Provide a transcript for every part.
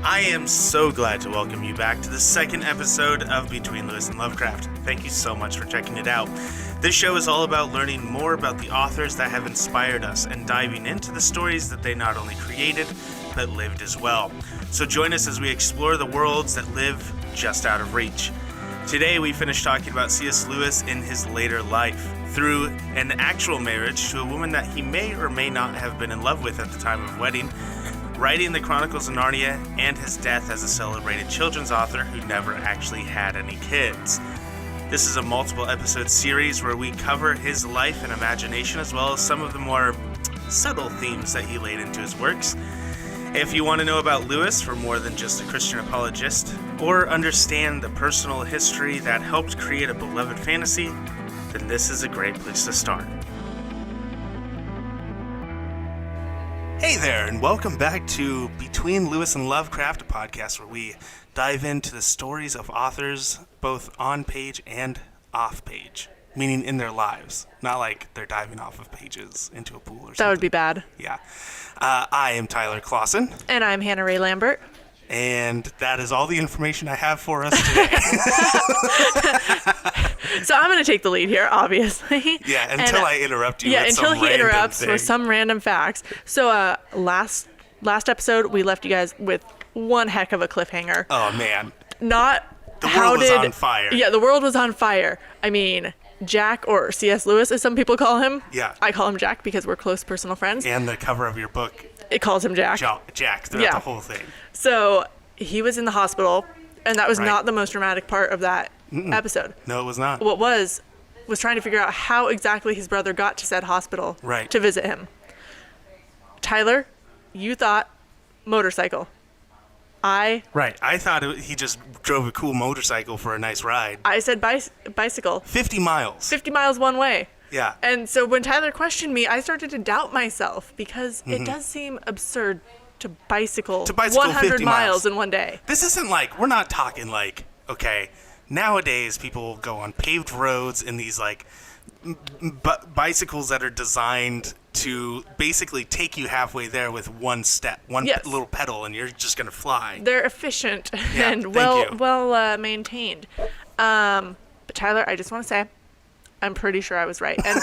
I am so glad to welcome you back to the second episode of Between Lewis and Lovecraft. Thank you so much for checking it out. This show is all about learning more about the authors that have inspired us and diving into the stories that they not only created, but lived as well. So join us as we explore the worlds that live just out of reach. Today we finished talking about C.S. Lewis in his later life, through an actual marriage to a woman that he may or may not have been in love with at the time of wedding, writing the Chronicles of Narnia, and his death as a celebrated children's author who never actually had any kids. This is a multiple episode series where we cover his life and imagination, as well as some of the more subtle themes that he laid into his works. If you want to know about Lewis for more than just a Christian apologist, or understand the personal history that helped create a beloved fantasy, then this is a great place to start. Hey there, and welcome back to Between Lewis and Lovecraft, a podcast where we dive into the stories of authors, both on page and off page, meaning in their lives, not like they're diving off of pages into a pool or something. That would be bad. Yeah. I am Tyler Clausen. And I'm Hannah Ray Lambert. And that is all the information I have for us today. So I'm going to take the lead here, obviously. Yeah, until I interrupt you with until some he interrupts thing. with some random facts. So last episode, we left you guys with one heck of a cliffhanger. Oh, man. The world was on fire. Yeah, the world was on fire. I mean, Jack, or C.S. Lewis, as some people call him. Yeah. I call him Jack because we're close personal friends. And the cover of your book. It calls him Jack. Jack throughout the whole thing. So he was in the hospital, and that was Right. not the most dramatic part of that episode. No, it was not. What was trying to figure out how exactly his brother got to said hospital to visit him. Tyler, you thought motorcycle. I thought he just drove a cool motorcycle for a nice ride. I said bicycle. 50 miles. 50 miles one way. Yeah. And so when Tyler questioned me, I started to doubt myself because it does seem absurd to bicycle 100 50 miles in one day. This isn't like, we're not talking like, okay, nowadays people go on paved roads in these like bicycles that are designed to basically take you halfway there with one step, little pedal, and you're just going to fly. They're efficient and well maintained. But Tyler, I just want to say, I'm pretty sure I was right. And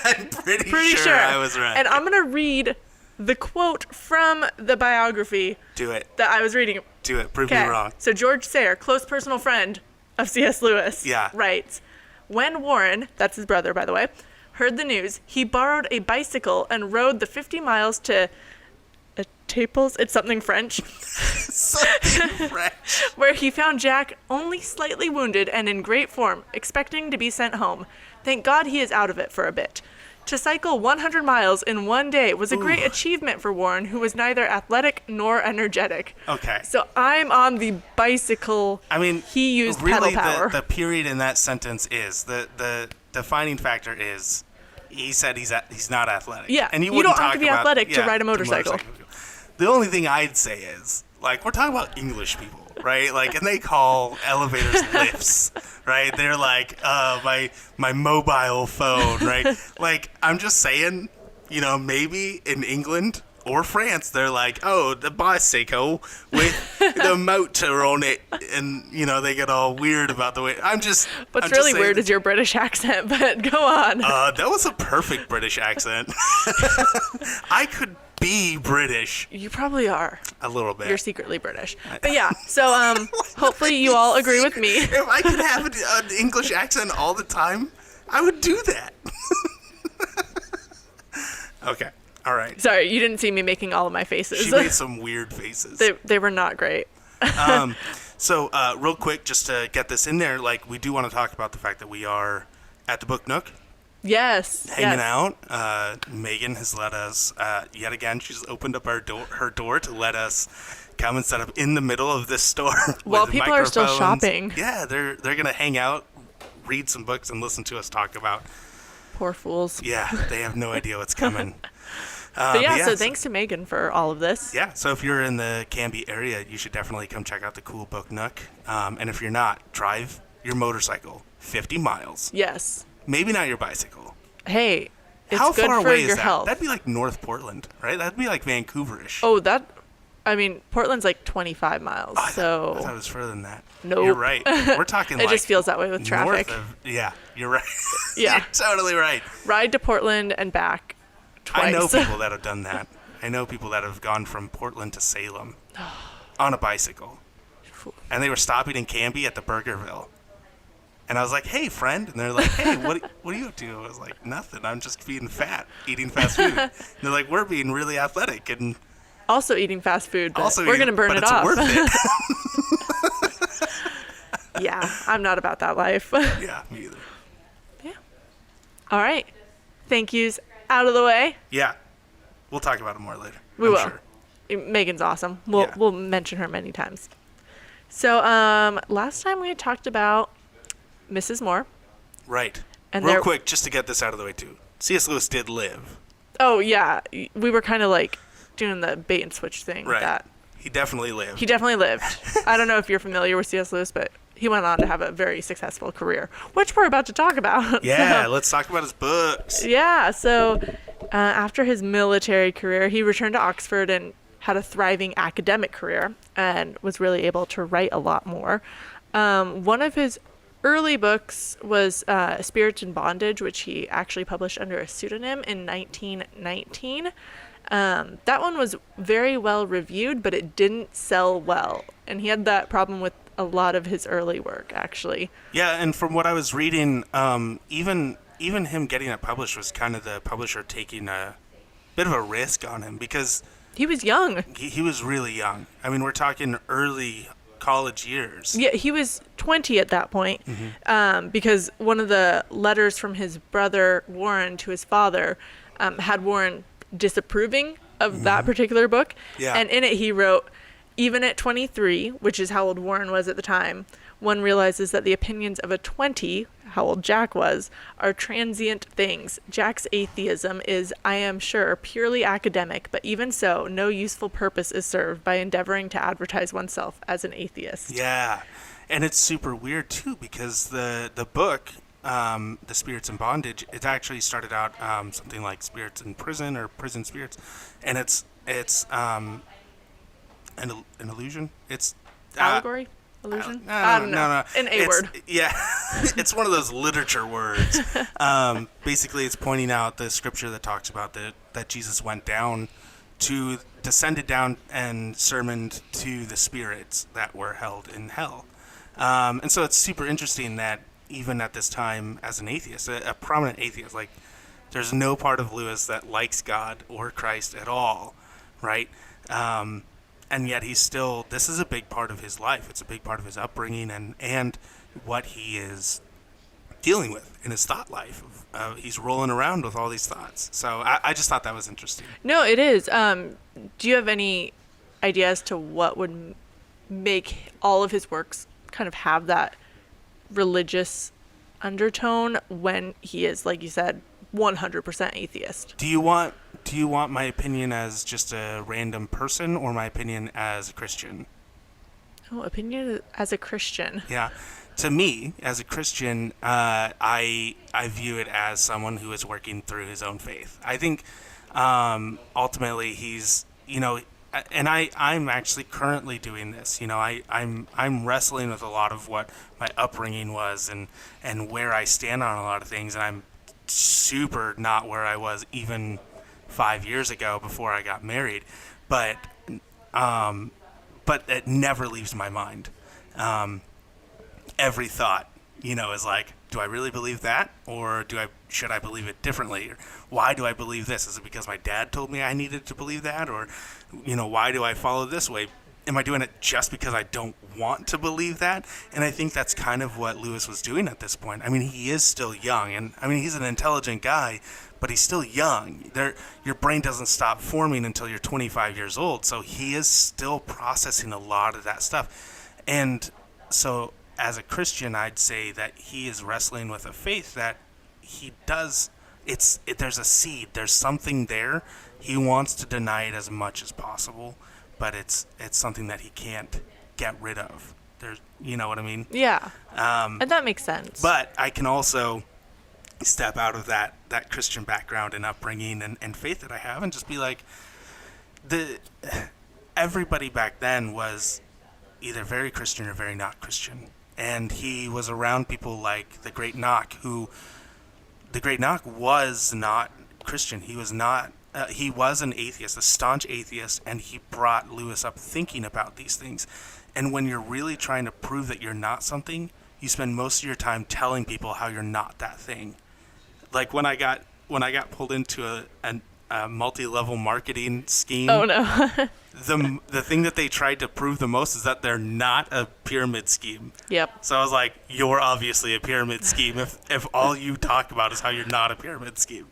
I'm pretty sure I was right. And I'm going to read the quote from the biography. Do it. That I was reading. Do it. Prove me wrong. So George Sayre, close personal friend of C.S. Lewis, writes, when Warren, that's his brother, by the way, heard the news, he borrowed a bicycle and rode the 50 miles to Etaples, it's something French, where he found Jack only slightly wounded and in great form, expecting to be sent home. Thank God he is out of it for a bit. To cycle 100 miles in one day was a great achievement for Warren, who was neither athletic nor energetic. Okay. So I'm on the bicycle. I mean, he used really pedal power. The period in that sentence is the defining factor is he said he's not athletic. Yeah. And you don't have to be athletic to ride a motorcycle. The only thing I'd say is, like, we're talking about English people, right? Like, and they call elevators lifts, right? They're like, my mobile phone, right? Like, I'm just saying, maybe in England or France, they're like, oh, the bicycle with the motor on it, and they get all weird about the way. What's really weird is your British accent, but go on. That was a perfect British accent. I could be British. You probably are. A little bit. You're secretly British. But yeah, so hopefully you all agree with me. If I could have an English accent all the time, I would do that. Okay. All right. Sorry, you didn't see me making all of my faces. She made some weird faces. They were not great. So real quick, just to get this in there, like, we do want to talk about the fact that we are at the Book Nook. Yes. Hanging out. Megan has let us, yet again, she's opened up her door to let us come and set up in the middle of this store. While people are still shopping. Yeah, they're going to hang out, read some books, and listen to us talk about. Poor fools. Yeah, they have no idea what's coming. So thanks to Megan for all of this. Yeah, so if you're in the Canby area, you should definitely come check out the cool Book Nook. And if you're not, drive your motorcycle 50 miles. Yes. Maybe not your bicycle. Hey, it's How good far for away your is that? health. That'd be like North Portland, right? That'd be like Vancouver-ish. Oh, I mean, Portland's like 25 miles, I so... thought it was further than that. Nope. You're right. We're talking It just feels that way with traffic. Yeah, you're right. Yeah. You're totally right. Ride to Portland and back twice. I know people that have done that. I know people that have gone from Portland to Salem on a bicycle. And they were stopping in Canby at the Burgerville. And I was like, hey, friend. And they're like, hey, what are you up to? I was like, nothing. I'm just being fat, eating fast food. And they're like, we're being really athletic. And also eating fast food, but we're going to burn it off. Worth it. Yeah, I'm not about that life. Yeah, me either. Yeah. All right. Thank yous out of the way. Yeah. We'll talk about it more later. We I'm will. Sure. Megan's awesome. We'll mention her many times. So last time we had talked about Mrs. Moore. Right. And Real quick, just to get this out of the way, too. C.S. Lewis did live. Oh, yeah. We were kind of like doing the bait and switch thing. Right. That He definitely lived. He definitely lived. I don't know if you're familiar with C.S. Lewis, but he went on to have a very successful career, which we're about to talk about. Yeah, let's talk about his books. Yeah, so after his military career, he returned to Oxford and had a thriving academic career and was really able to write a lot more. One of his early books was Spirits in Bondage, which he actually published under a pseudonym in 1919. That one was very well reviewed, but it didn't sell well. And he had that problem with a lot of his early work, actually. Yeah, and from what I was reading, even him getting it published was kind of the publisher taking a bit of a risk on him because... He was young. He was really young. I mean, we're talking early college years. Yeah, he was 20 at that point, because one of the letters from his brother Warren to his father had Warren disapproving of that particular book. Yeah. And in it he wrote, even at 23, which is how old Warren was at the time, one realizes that the opinions of a 20, how old Jack was, are transient things. Jack's atheism is, I am sure, purely academic, but even so, no useful purpose is served by endeavoring to advertise oneself as an atheist. Yeah, and it's super weird, too, because the book, The Spirits in Bondage, it actually started out something like Spirits in Prison or Prison Spirits, and it's an illusion. It's... Allegory? Illusion? I don't know. No. An A word. Yeah. It's one of those literature words. Basically, it's pointing out the scripture that talks about that Jesus went down descended down and sermoned to the spirits that were held in hell. And so it's super interesting that even at this time, as an atheist, a prominent atheist, like, there's no part of Lewis that likes God or Christ at all, right? And yet he's still, this is a big part of his life. It's a big part of his upbringing and what he is dealing with in his thought life. He's rolling around with all these thoughts. So I just thought that was interesting. No, it is. Do you have any idea as to what would make all of his works kind of have that religious undertone when he is, like you said, 100% atheist? Do you want my opinion as just a random person or my opinion as a Christian? Oh, opinion as a Christian. Yeah. To me, as a Christian, I view it as someone who is working through his own faith. I think ultimately he's, and I'm actually currently doing this. I'm wrestling with a lot of what my upbringing was and where I stand on a lot of things, and I'm super not where I was even 5 years ago before I got married, but it never leaves my mind. Every thought, is like, do I really believe that, or should I believe it differently? Or why do I believe this? Is it because my dad told me I needed to believe that, or why do I follow this way? Am I doing it just because I don't want to believe that? And I think that's kind of what Lewis was doing at this point. I mean, he is still young, and I mean, he's an intelligent guy, but he's still young. Your brain doesn't stop forming until you're 25 years old, so he is still processing a lot of that stuff. And so, as a Christian, I'd say that he is wrestling with a faith that he does. There's a seed. There's something there. He wants to deny it as much as possible, but it's something that he can't get rid of. You know what I mean? Yeah. And that makes sense. But I can also step out of that Christian background and upbringing and faith that I have and just be like, everybody back then was either very Christian or very not Christian. And he was around people like the Great Knock, who the Great Knock was not Christian. He was not. He was an atheist, a staunch atheist, and he brought Lewis up thinking about these things. And when you're really trying to prove that you're not something, you spend most of your time telling people how you're not that thing. Like when I got pulled into a multi-level marketing scheme. Oh no. The thing that they tried to prove the most is that they're not a pyramid scheme. Yep. So I was like, you're obviously a pyramid scheme if all you talk about is how you're not a pyramid scheme.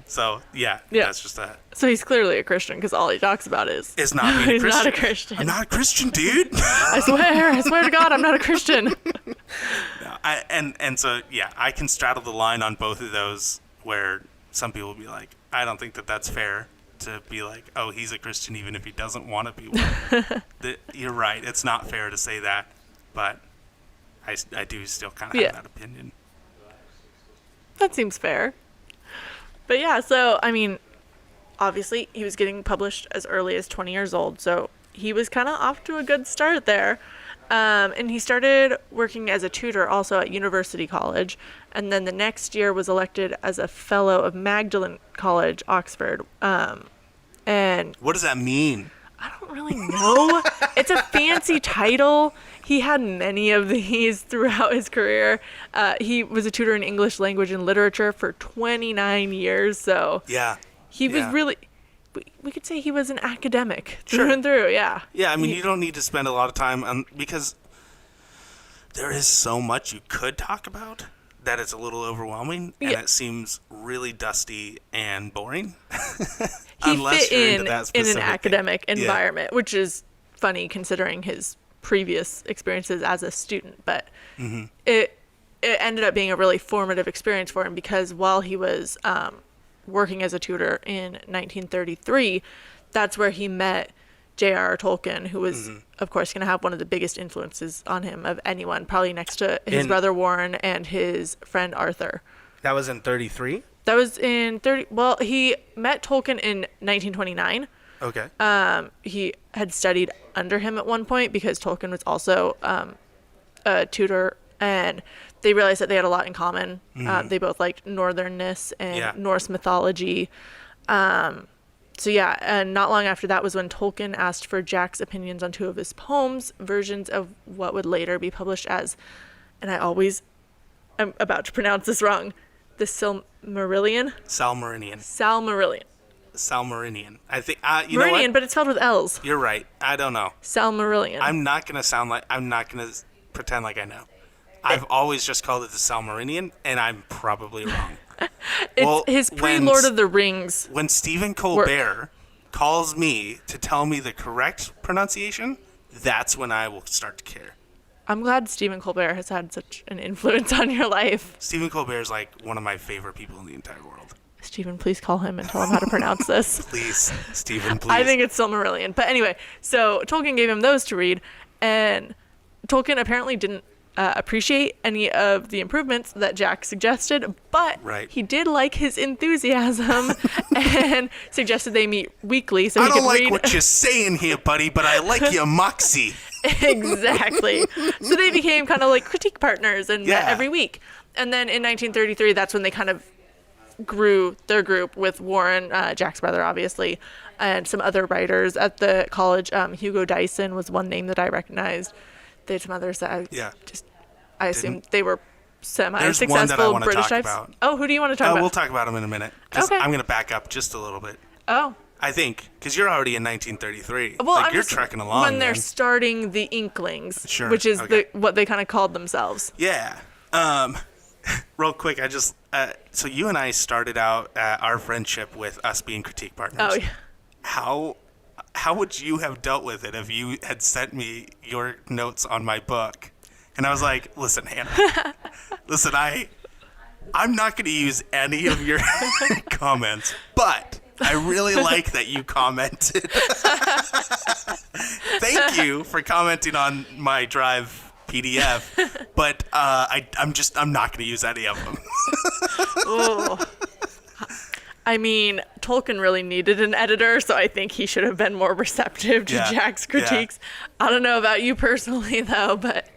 So yeah, that's just that. So he's clearly a Christian because all he talks about is not being a he's Christian. not a Christian. I'm not a Christian, dude. I swear to God, I'm not a Christian. So yeah, I can straddle the line on both of those where some people will be like, I don't think that that's fair to be like, oh, he's a Christian even if he doesn't want to be one. You're right. It's not fair to say that, but I do still kind of have that opinion. That seems fair. But yeah, so, I mean, obviously he was getting published as early as 20 years old, so he was kind of off to a good start there. And he started working as a tutor also at University College, and then the next year was elected as a fellow of Magdalen College, Oxford. And what does that mean? I don't really know. It's a fancy title. He had many of these throughout his career. He was a tutor in English language and literature for 29 years. So he was really, we could say he was an academic through and through. Yeah. Yeah. I mean, you don't need to spend a lot of time on, because there is so much you could talk about that it's a little overwhelming and it seems really dusty and boring. He fit in an academic environment, which is funny considering his previous experiences as a student. But it ended up being a really formative experience for him because while he was working as a tutor in 1933, that's where he met J.R.R. Tolkien, who was, of course, going to have one of the biggest influences on him of anyone, probably next to his brother Warren and his friend Arthur. That was in 33? That was in 30. Well, he met Tolkien in 1929. Okay. He had studied under him at one point because Tolkien was also a tutor, and they realized that they had a lot in common. They both liked northernness and Norse mythology. So yeah, and not long after that was when Tolkien asked for Jack's opinions on two of his poems, versions of what would later be published as, and I'm about to pronounce this wrong, the Silmarillion? Silmarillion. I think, you know what? But it's spelled with L's. You're right. I don't know. Silmarillion. I'm not going to pretend like I know. I've always just called it the Silmarillion, and I'm probably wrong. It's his pre-Lord of the Rings. When Stephen Colbert calls me to tell me the correct pronunciation, that's when I will start to care. I'm glad Stephen Colbert has had such an influence on your life. Stephen Colbert is like one of my favorite people in the entire world. Stephen, please call him and tell him how to pronounce this. Please, Stephen, please. I think it's Silmarillion. But anyway, so Tolkien gave him those to read, and Tolkien apparently didn't appreciate any of the improvements that Jack suggested, but he did like his enthusiasm and suggested they meet weekly so he could read. I don't like what you're saying here, buddy, but I like your moxie. Exactly. So they became kind of like critique partners and met every week. And then in 1933, that's when they kind of grew their group with Warren, Jack's brother, obviously, and some other writers at the college. Hugo Dyson was one name that I recognized. They had some others that I assume they were semi-successful British types. Oh, who do you want to talk about? We'll talk about them in a minute. Okay. I'm going to back up just a little bit. Oh. I think, because you're already in 1933. Well, you're trekking along. When they're starting the Inklings, which is what they kind of called themselves. Yeah. Real quick, I just, so you and I started out our friendship with us being critique partners. Oh, yeah. How would you have dealt with it if you had sent me your notes on my book? And I was like, listen, Hannah, listen, I'm not going to use any of your comments, but I really like that you commented. Thank you for commenting on my Drive PDF, but I'm not going to use any of them. Oh. I mean, Tolkien really needed an editor, so I think he should have been more receptive to Jack's critiques. I don't know about you personally, though, but...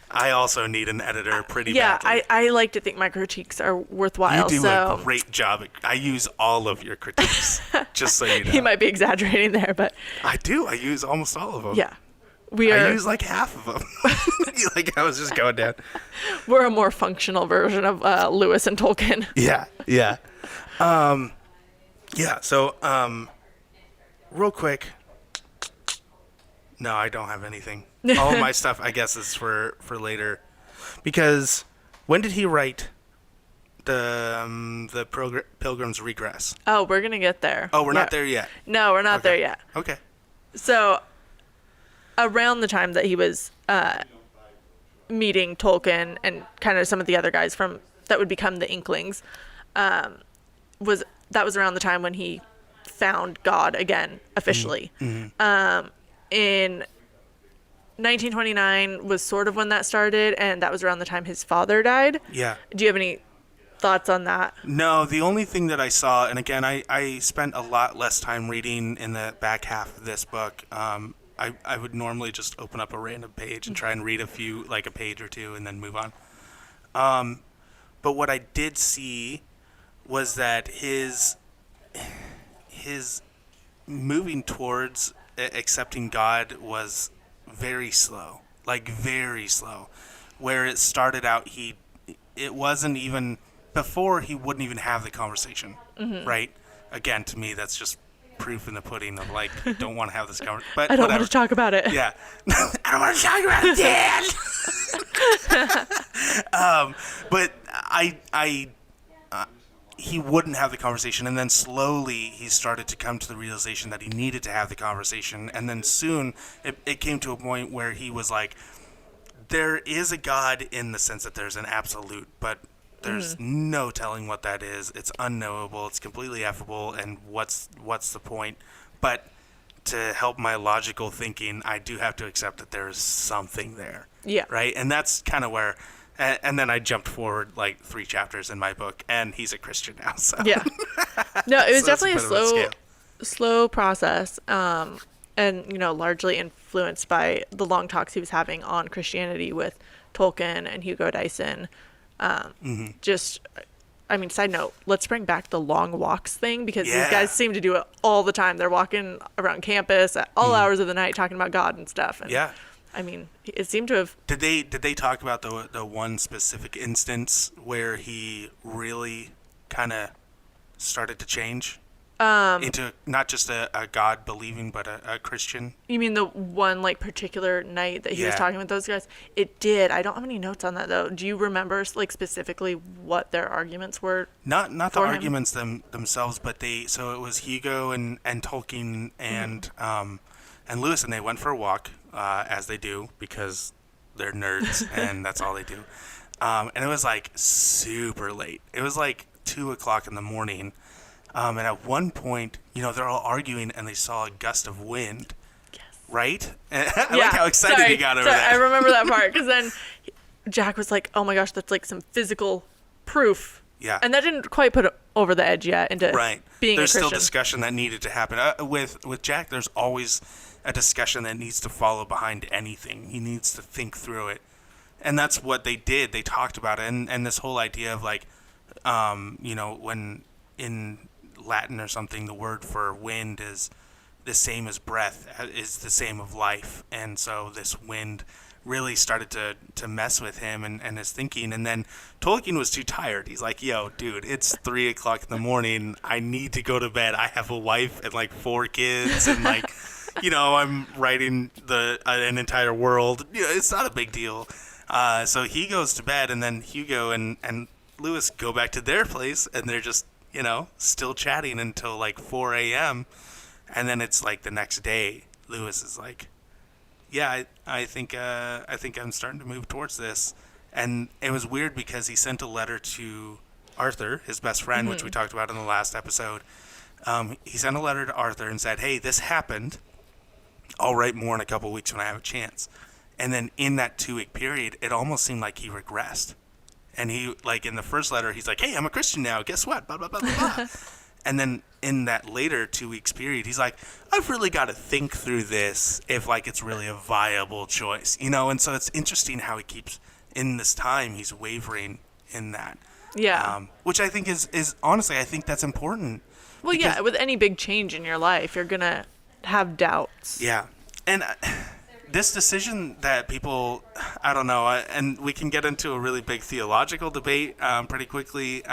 I also need an editor pretty badly. badly. I like to think my critiques are worthwhile. You do a great job. I use all of your critiques, just so you know. He might be exaggerating there, but... I do. I use almost all of them. Yeah. I use like half of them. Like I was just going down. We're a more functional version of Lewis and Tolkien. Yeah. So, real quick. No, I don't have anything. All of my stuff, I guess, is for later. Because when did he write the Pilgrim's Regress? Oh, we're going to get there. Oh, we're not there yet? No, we're not there yet. Okay. So, around the time that he was meeting Tolkien and kind of some of the other guys that would become the Inklings, was around the time when he found God again, officially. Mm-hmm. In 1929 was sort of when that started, and that was around the time his father died. Yeah. Do you have any thoughts on that? No, the only thing that I saw, and again, I spent a lot less time reading in the back half of this book. I would normally just open up a random page and try and read a few, like a page or two, and then move on. But what I did see was that his moving towards accepting God was very slow, like very slow. Where it started out, it wasn't even, before he wouldn't even have the conversation, right? Again, to me, that's just proof in the pudding of like, don't want to have this conversation. But I don't want to talk about it. Yeah. I don't want to talk about it, Dad. But he wouldn't have the conversation, and then slowly he started to come to the realization that he needed to have the conversation, and then soon it came to a point where he was like, there is a God in the sense that there's an absolute, but there's no telling what that is. It's unknowable. It's completely effable, and what's the point? But to help my logical thinking, I do have to accept that there's something there. Yeah. Right? And that's kind of where... And then I jumped forward like 3 chapters in my book, and he's a Christian now. So yeah, no, it was so definitely a slow process, and largely influenced by the long talks he was having on Christianity with Tolkien and Hugo Dyson. Side note, let's bring back the long walks thing, because these guys seem to do it all the time. They're walking around campus at all hours of the night talking about God and stuff. And yeah. I mean, it seemed to have... Did they talk about the one specific instance where he really kind of started to change into not just a God believing, but a Christian? You mean the one like particular night that he was talking with those guys? It did. I don't have any notes on that though. Do you remember like specifically what their arguments were? Not the arguments themselves, but so it was Hugo and Tolkien and Lewis, and they went for a walk. As they do, because they're nerds and that's all they do. And it was like super late. It was like 2:00 in the morning. And at one point, they're all arguing and they saw a gust of wind. Yes. Right? And I like how excited he got over that. I remember that part, because then Jack was like, oh my gosh, that's like some physical proof. Yeah. And that didn't quite put it over the edge yet into being There's a Christian. still discussion that needed to happen. With Jack, there's always a discussion that needs to follow behind anything. He needs to think through it. And that's what they did. They talked about it. And this whole idea of like, when in Latin or something, the word for wind is the same as breath, is the same of life. And so this wind really started to mess with him and his thinking. And then Tolkien was too tired. He's like, yo, dude, it's 3:00 in the morning. I need to go to bed. I have a wife and like 4 kids and like... I'm writing an entire world. It's not a big deal. So he goes to bed, and then Hugo and Lewis go back to their place, and they're just, still chatting until like 4 a.m. And then it's like the next day, Lewis is like, yeah, I think I'm starting to move towards this. And it was weird because he sent a letter to Arthur, his best friend, which we talked about in the last episode. He sent a letter to Arthur and said, hey, this happened. I'll write more in a couple of weeks when I have a chance. And then in that 2-week period, it almost seemed like he regressed. And he, like in the first letter, he's like, hey, I'm a Christian now. Guess what? Blah, blah, blah, blah, blah. And then in that later 2 weeks period, he's like, I've really got to think through this if like it's really a viable choice, you know? And so it's interesting how he keeps, in this time, he's wavering in that. Yeah. Which I think is honestly, I think that's important. Well, yeah, with any big change in your life, you're going to have doubts. Yeah. And this decision that people, I don't know, and we can get into a really big theological debate pretty quickly,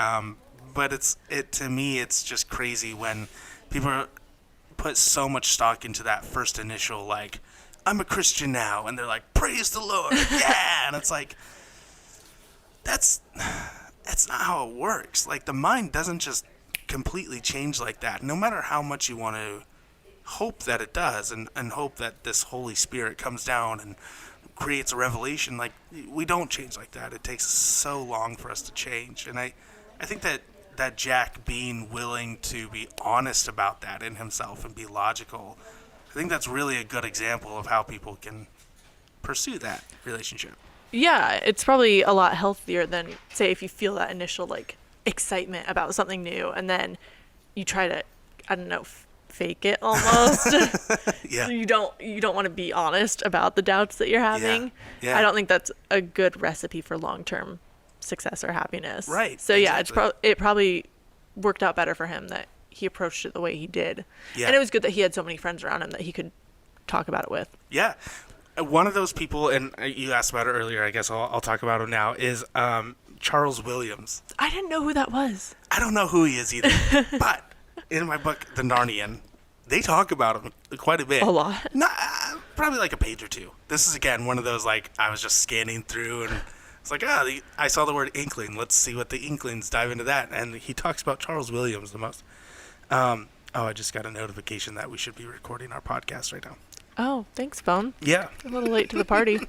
but to me, it's just crazy when people put so much stock into that first initial, like, I'm a Christian now, and they're like, praise the Lord, yeah, and it's like, that's not how it works. Like, the mind doesn't just completely change like that, no matter how much you want to hope that it does, and hope that this Holy Spirit comes down and creates a revelation. Like, we don't change like that. It takes so long for us to change, and I think that Jack being willing to be honest about that in himself and be logical, I think that's really a good example of how people can pursue that relationship. Yeah, it's probably a lot healthier than, say, if you feel that initial, like, excitement about something new, and then you try to, I don't know, fake it almost. Yeah. You don't want to be honest about the doubts that you're having. Yeah. I don't think that's a good recipe for long-term success or happiness. Right. So yeah, exactly. it probably worked out better for him that he approached it the way he did. Yeah. And it was good that he had so many friends around him that he could talk about it with. Yeah. One of those people, and you asked about it earlier, I guess I'll talk about him now, is Charles Williams. I didn't know who that was. I don't know who he is either, but in my book, The Narnian, they talk about him quite a bit. A lot? Probably like a page or two. This is, again, one of those, like, I was just scanning through, and it's like, I saw the word inkling. Let's see what the inklings dive into that. And he talks about Charles Williams the most. I just got a notification that we should be recording our podcast right now. Oh, thanks, phone. Yeah. A little late to the party.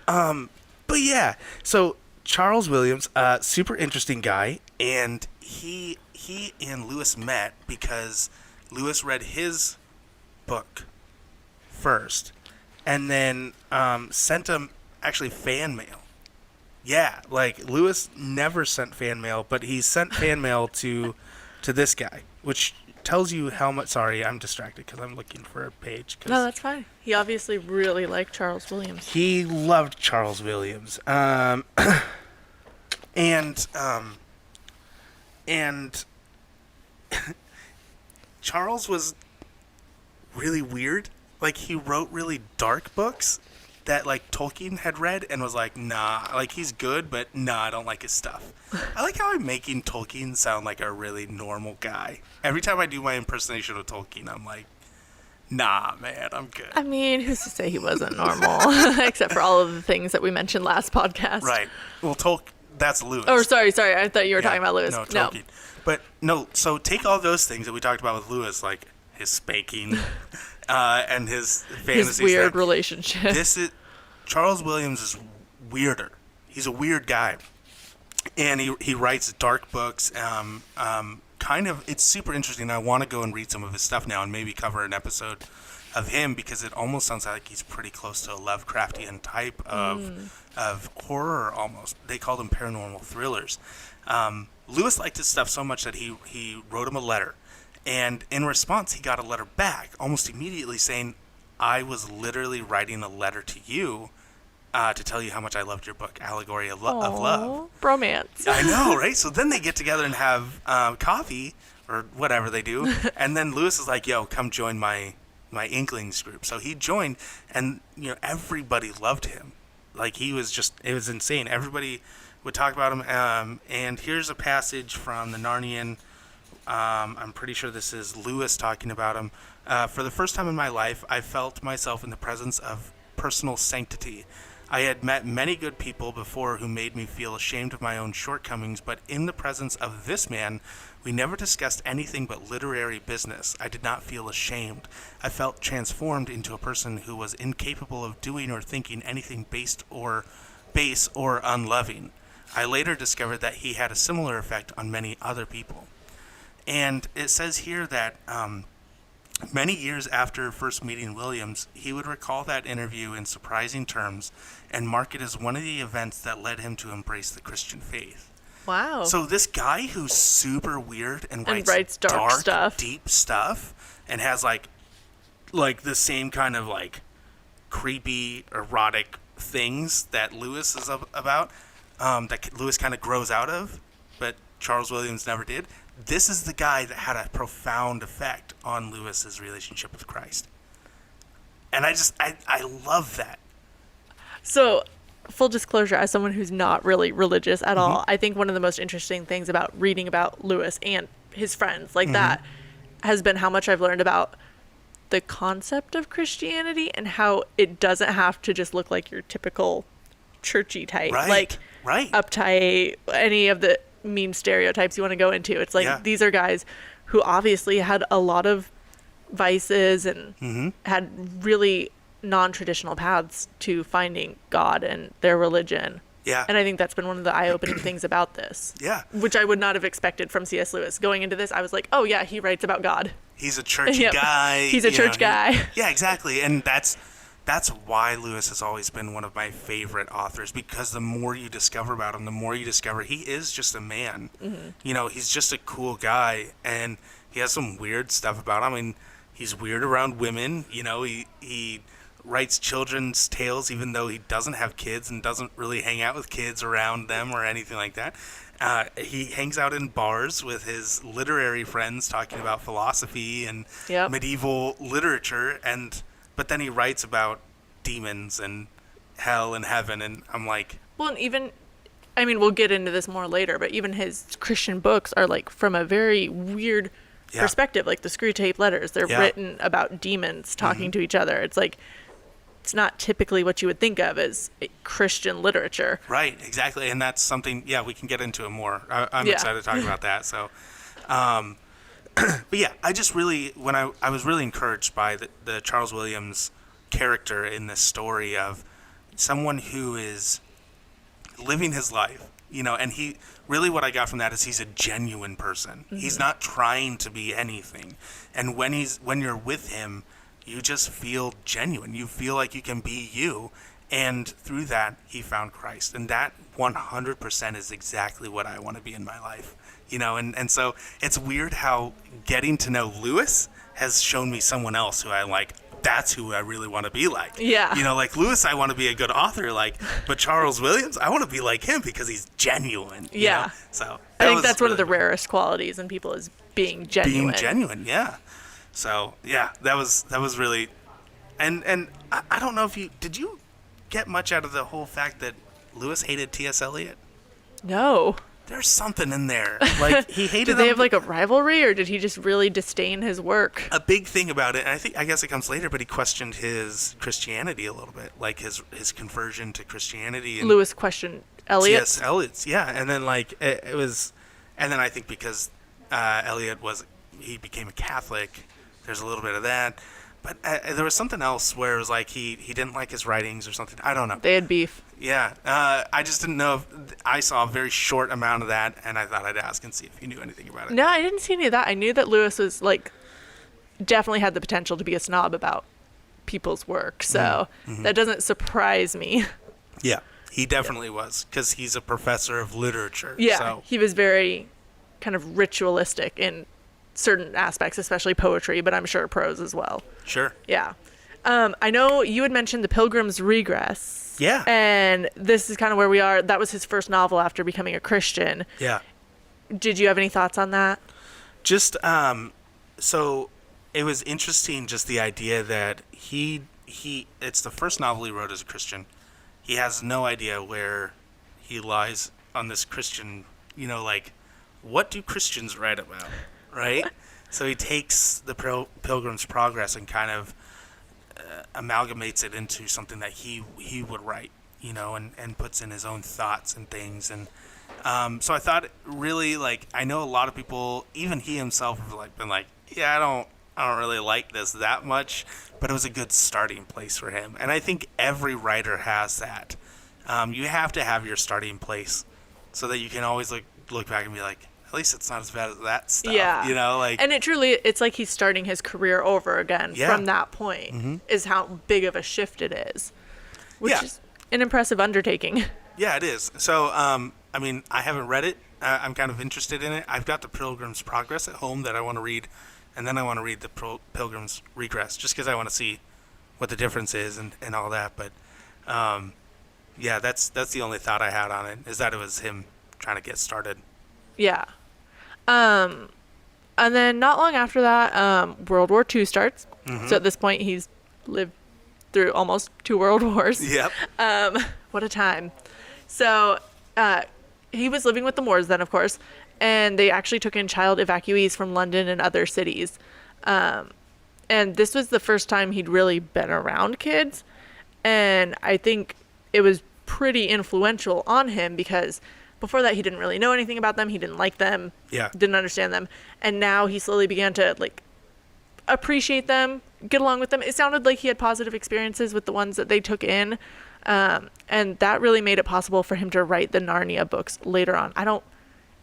But yeah, so Charles Williams, super interesting guy, and he and Lewis met because Lewis read his book first, and then sent him actually fan mail. Yeah, like Lewis never sent fan mail, but he sent fan mail to this guy, which tells you how much. Sorry, I'm distracted because I'm looking for a page. No, that's fine. He obviously really liked Charles Williams. He loved Charles Williams, and Charles was really weird. Like, he wrote really dark books that, like, Tolkien had read and was like, nah, like, he's good, but nah, I don't like his stuff. I like how I'm making Tolkien sound like a really normal guy. Every time I do my impersonation of Tolkien, I'm like, nah, man, I'm good. I mean, who's to say he wasn't normal? Except for all of the things that we mentioned last podcast. Right. Well, that's Lewis. Oh, sorry. I thought you were talking about Lewis. No, Tolkien. But, no, so take all those things that we talked about with Lewis, like his spanking and his fantasies. His weird relationship. Charles Williams is weirder. He's a weird guy. And he writes dark books. It's super interesting. I want to go and read some of his stuff now and maybe cover an episode of him, because it almost sounds like he's pretty close to a Lovecraftian type of horror almost. They called them paranormal thrillers. Lewis liked his stuff so much that he wrote him a letter. And in response, he got a letter back almost immediately saying, I was literally writing a letter to you to tell you how much I loved your book, Allegory of Love. Bromance. I know, right? So then they get together and have coffee or whatever they do. And then Lewis is like, yo, come join my Inklings group. So he joined, and everybody loved him. Like, it was insane. Everybody would talk about him. And here's a passage from the Narnian. I'm pretty sure this is Lewis talking about him. For the first time in my life, I felt myself in the presence of personal sanctity. I had met many good people before who made me feel ashamed of my own shortcomings, but in the presence of this man, we never discussed anything but literary business. I did not feel ashamed. I felt transformed into a person who was incapable of doing or thinking anything base or unloving. I later discovered that he had a similar effect on many other people. And it says here that many years after first meeting Williams, he would recall that interview in surprising terms and mark it as one of the events that led him to embrace the Christian faith. Wow. So this guy who's super weird and writes dark stuff. deep stuff, and has like the same kind of like creepy, erotic things that Lewis is about, that Lewis kind of grows out of, but Charles Williams never did. This is the guy that had a profound effect on Lewis's relationship with Christ. And I love that. So, full disclosure, as someone who's not really religious at all, I think one of the most interesting things about reading about Lewis and his friends like that has been how much I've learned about the concept of Christianity and how it doesn't have to just look like your typical churchy type, like uptight, any of the mean stereotypes you want to go into. It's like these are guys who obviously had a lot of vices and had really non-traditional paths to finding God and their religion. Yeah. And I think that's been one of the eye-opening things about this. Yeah. Which I would not have expected from C.S. Lewis. Going into this, I was like, oh yeah, he writes about God. He's a churchy guy. He's a church guy. Yeah, exactly. And that's why Lewis has always been one of my favorite authors, because the more you discover about him, the more you discover he is just a man. You know, he's just a cool guy, and he has some weird stuff about him. I mean, he's weird around women. You know, he writes children's tales even though he doesn't have kids and doesn't really hang out with kids around them or anything like that. He hangs out in bars with his literary friends talking about philosophy and medieval literature, but then he writes about demons and hell and heaven, and I'm like... Well, and even, I mean, we'll get into this more later, but even his Christian books are like from a very weird perspective, like the Screwtape Letters. They're written about demons talking to each other. It's like, it's not typically what you would think of as Christian literature. Right, exactly. And that's something, we can get into it more. I'm excited to talk about that. So, but yeah, I just really, when I was really encouraged by the Charles Williams character in this story of someone who is living his life, you know, and he really, what I got from that is he's a genuine person. He's not trying to be anything. And when you're with him, you just feel genuine. You feel like you can be you. And through that, he found Christ. And that 100% is exactly what I want to be in my life. You know, and so it's weird how getting to know Lewis has shown me someone else who I like. That's who I really want to be like. Yeah. You know, like Lewis, I want to be a good author, like, but Charles Williams, I want to be like him because he's genuine. Yeah. You know? So I think that's one of the rarest qualities in people is being genuine. Being genuine, yeah. So yeah, that was really, and I don't know if did you get much out of the whole fact that Lewis hated T.S. Eliot? No. There's something in there. Like, he hated Did they have like a rivalry, or did he just really disdain his work? A big thing about it, and I guess it comes later, but he questioned his Christianity a little bit, like his conversion to Christianity. And Lewis questioned Eliot? T.S. Eliot's, yeah. And then like it was, and then I think because Eliot he became a Catholic, there's a little bit of that. But there was something else where it was like he didn't like his writings or something. I don't know. They had beef. Yeah. I just didn't know if I saw a very short amount of that, and I thought I'd ask and see if you knew anything about it. No, I didn't see any of that. I knew that Lewis was like definitely had the potential to be a snob about people's work. So that doesn't surprise me. Yeah, he definitely was, because he's a professor of literature. Yeah, so. He was very kind of ritualistic in certain aspects, especially poetry, but I'm sure prose as well. Sure. Yeah. I know you had mentioned The Pilgrim's Regress. Yeah. And this is kind of where we are. That was his first novel after becoming a Christian. Yeah. Did you have any thoughts on that? Just, so it was interesting, just the idea that it's the first novel he wrote as a Christian. He has no idea where he lies on this Christian, you know, like, what do Christians write about? Right? So he takes the Pilgrim's Progress and kind of amalgamates it into something that he would write, you know, and puts in his own thoughts and things. And so I thought really, like, I know a lot of people, even he himself, have like been like, yeah, I don't really like this that much, but it was a good starting place for him. And I think every writer has that. You have to have your starting place so that you can always look back and be like, at least it's not as bad as that stuff. Yeah. You know, like. And it's like he's starting his career over again from that point, is how big of a shift it is. Which is an impressive undertaking. Yeah, it is. So, I mean, I haven't read it, I'm kind of interested in it. I've got the Pilgrim's Progress at home that I want to read, and then I want to read the Pilgrim's Regress just because I want to see what the difference is and all that. But yeah, that's the only thought I had on it, is that it was him trying to get started. Yeah. And then not long after that, World War II starts. Mm-hmm. So at this point, he's lived through almost 2 world wars. Yep. What a time. So he was living with the Moors then, of course, and they actually took in child evacuees from London and other cities. And this was the first time he'd really been around kids. And I think it was pretty influential on him because before that he didn't really know anything about them. He didn't like them. Yeah. Didn't understand them. And now he slowly began to like appreciate them, get along with them. It sounded like he had positive experiences with the ones that they took in. And that really made it possible for him to write the Narnia books later on.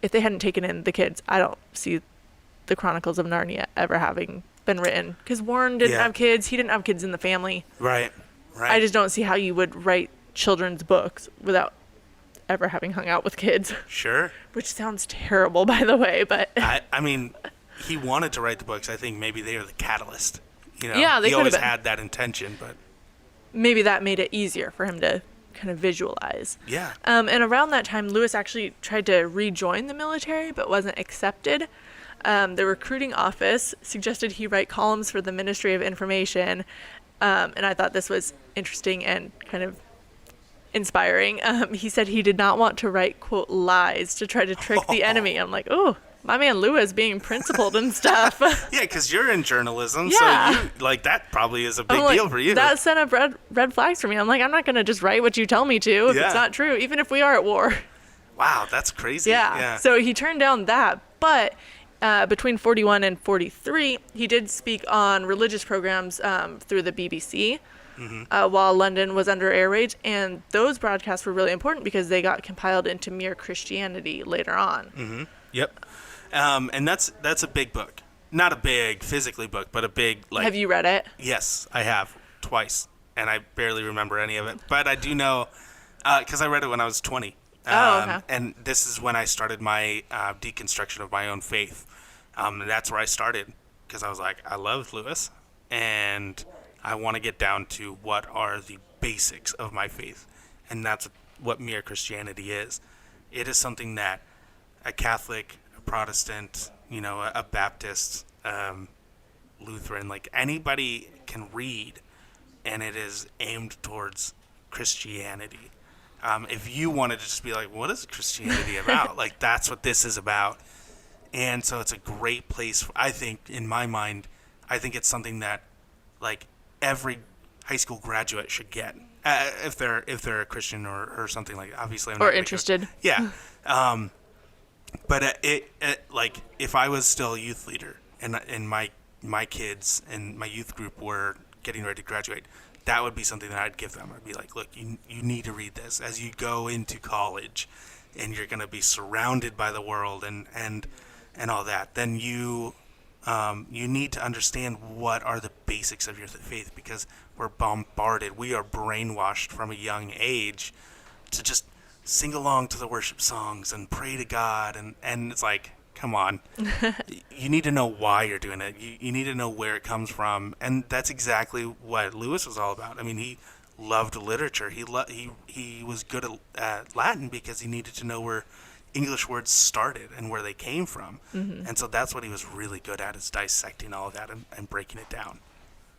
If they hadn't taken in the kids, I don't see the Chronicles of Narnia ever having been written. Because Warren didn't have kids. He didn't have kids in the family. Right. I just don't see how you would write children's books without ever having hung out with kids. Sure. Which sounds terrible, by the way, but... I mean, he wanted to write the books. I think maybe they were the catalyst. You know, yeah, they he always been. had that intention, but... Maybe that made it easier for him to kind of visualize. Yeah. And around that time, Lewis actually tried to rejoin the military, but wasn't accepted. The recruiting office suggested he write columns for the Ministry of Information, and I thought this was interesting and kind of inspiring. He said he did not want to write, quote, lies to try to trick the enemy. I'm like, oh, my man Lewis being principled and stuff. Yeah, because you're in journalism, yeah. so you, like, that probably is a big deal for you. That sent up red flags for me. I'm like, I'm not going to just write what you tell me to if it's not true, even if we are at war. Wow, that's crazy. Yeah. So he turned down that, but between 41 and 43, he did speak on religious programs through the BBC while London was under air raids, and those broadcasts were really important because they got compiled into Mere Christianity later on. Mm-hmm. Yep. And that's a big book. Not a big physically book, but a big, like... Have you read it? Yes, I have. Twice. And I barely remember any of it. But I do know, because I read it when I was 20. Okay. And this is when I started my deconstruction of my own faith. And that's where I started, because I was like, I love Lewis, and I want to get down to what are the basics of my faith. And that's what Mere Christianity is. It is something that a Catholic, a Protestant, a Baptist, Lutheran, like anybody can read, and it is aimed towards Christianity. If you wanted to just be like, what is Christianity about? Like, that's what this is about. And so it's a great place, I think, in my mind, I think it's something that, like, every high school graduate should get, if they're a Christian or something like that. Obviously, I'm not interested. Yeah. But like, if I was still a youth leader and my kids and my youth group were getting ready to graduate, that would be something that I'd give them. I'd be like, look, you need to read this as you go into college, and you're going to be surrounded by the world and all that. Then you need to understand what are the basics of your faith, because we're bombarded. We are brainwashed from a young age to just sing along to the worship songs and pray to God. And it's like, come on. You need to know why you're doing it. You need to know where it comes from. And that's exactly what Lewis was all about. I mean, he loved literature. He was good at Latin because he needed to know where English words started and where they came from. Mm-hmm. And so that's what he was really good at, is dissecting all of that and breaking it down.